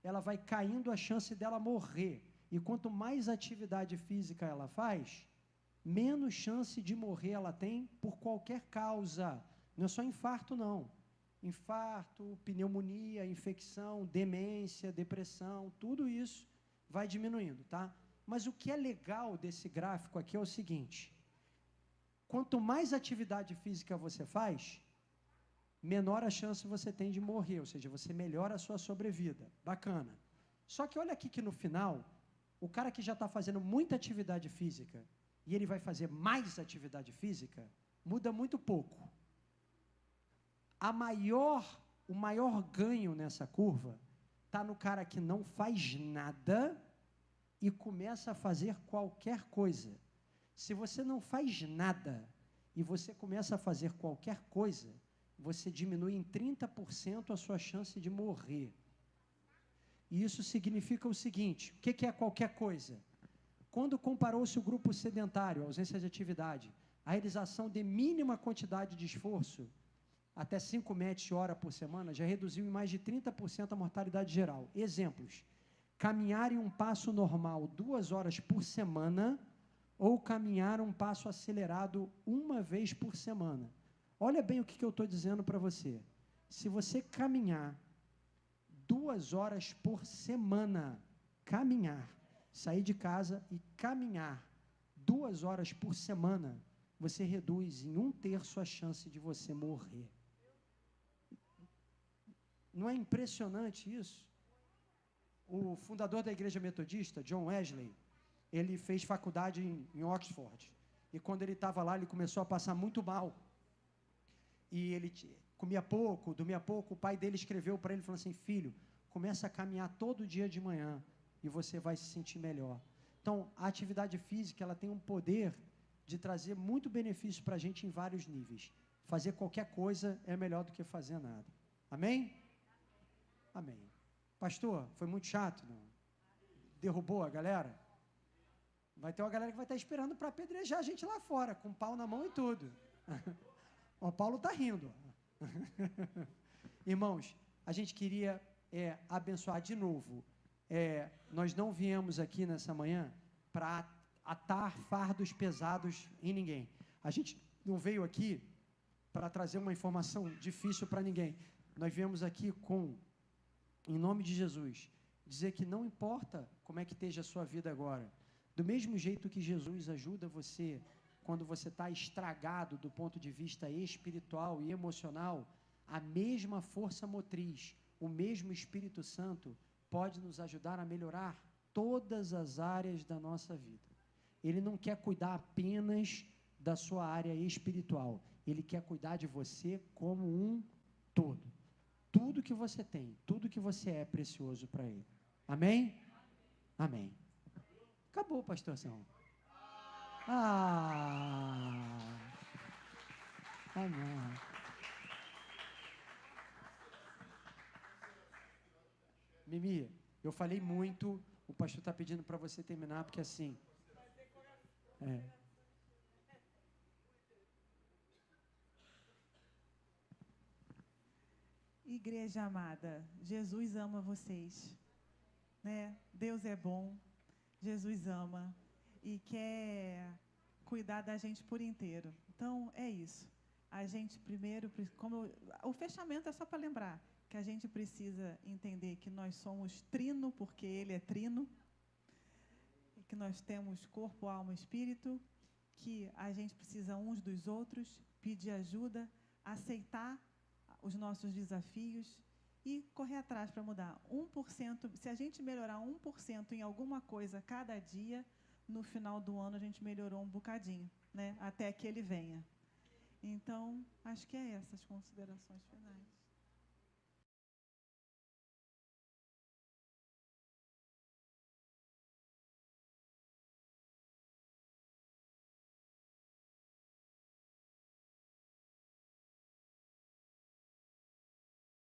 ela vai caindo a chance dela morrer. E quanto mais atividade física ela faz, menos chance de morrer ela tem por qualquer causa. Não é só infarto, não. Infarto, pneumonia, infecção, demência, depressão, tudo isso vai diminuindo, tá? Mas o que é legal desse gráfico aqui é o seguinte. Quanto mais atividade física você faz, menor a chance você tem de morrer, ou seja, você melhora a sua sobrevida. Bacana. Só que olha aqui que no final, o cara que já está fazendo muita atividade física e ele vai fazer mais atividade física, muda muito pouco. O maior ganho nessa curva está no cara que não faz nada e começa a fazer qualquer coisa. Se você não faz nada e você começa a fazer qualquer coisa, você diminui em 30% a sua chance de morrer. E isso significa o seguinte, o que é qualquer coisa? Quando comparou-se o grupo sedentário, ausência de atividade, a realização de mínima quantidade de esforço, até 5 metros hora por semana, já reduziu em mais de 30% a mortalidade geral. Exemplos, caminhar em um passo normal 2 horas por semana ou caminhar um passo acelerado 1 vez por semana. Olha bem o que eu estou dizendo para você. Se você caminhar 2 horas por semana, caminhar, sair de casa e caminhar 2 horas por semana, você reduz em 1/3 a chance de você morrer. Não é impressionante isso? O fundador da igreja metodista, John Wesley, ele fez faculdade em Oxford. E quando ele estava lá, ele começou a passar muito mal. E ele comia pouco, dormia pouco. O pai dele escreveu para ele, falando assim, filho, começa a caminhar todo dia de manhã e você vai se sentir melhor. Então, a atividade física, ela tem um poder de trazer muito benefício para a gente em vários níveis. Fazer qualquer coisa é melhor do que fazer nada. Amém? Amém. Pastor, foi muito chato, não? Derrubou a galera? Vai ter uma galera que vai estar esperando para apedrejar a gente lá fora, com pau na mão e tudo. O Paulo está rindo. Irmãos, a gente queria abençoar de novo. Nós não viemos aqui nessa manhã para atar fardos pesados em ninguém. A gente não veio aqui para trazer uma informação difícil para ninguém. Nós viemos aqui em nome de Jesus, dizer que não importa como é que esteja a sua vida agora, do mesmo jeito que Jesus ajuda você quando você está estragado do ponto de vista espiritual e emocional, a mesma força motriz, o mesmo Espírito Santo pode nos ajudar a melhorar todas as áreas da nossa vida. Ele não quer cuidar apenas da sua área espiritual. Ele quer cuidar de você como um todo. Tudo que você tem, tudo que você é precioso para Ele. Amém? Amém. Acabou, pastorzão. Amém. Mimi, eu falei muito, o pastor está pedindo para você terminar, porque assim... Igreja amada, Jesus ama vocês, né? Deus é bom, Jesus ama e quer cuidar da gente por inteiro. Então, é isso. A gente primeiro, o fechamento é só para lembrar que a gente precisa entender que nós somos trino, porque Ele é trino, que nós temos corpo, alma e espírito, que a gente precisa uns dos outros, pedir ajuda, aceitar os nossos desafios e correr atrás para mudar. 1%, se a gente melhorar 1% em alguma coisa cada dia, no final do ano a gente melhorou um bocadinho, né? Até que Ele venha. Então, acho que é essas considerações finais.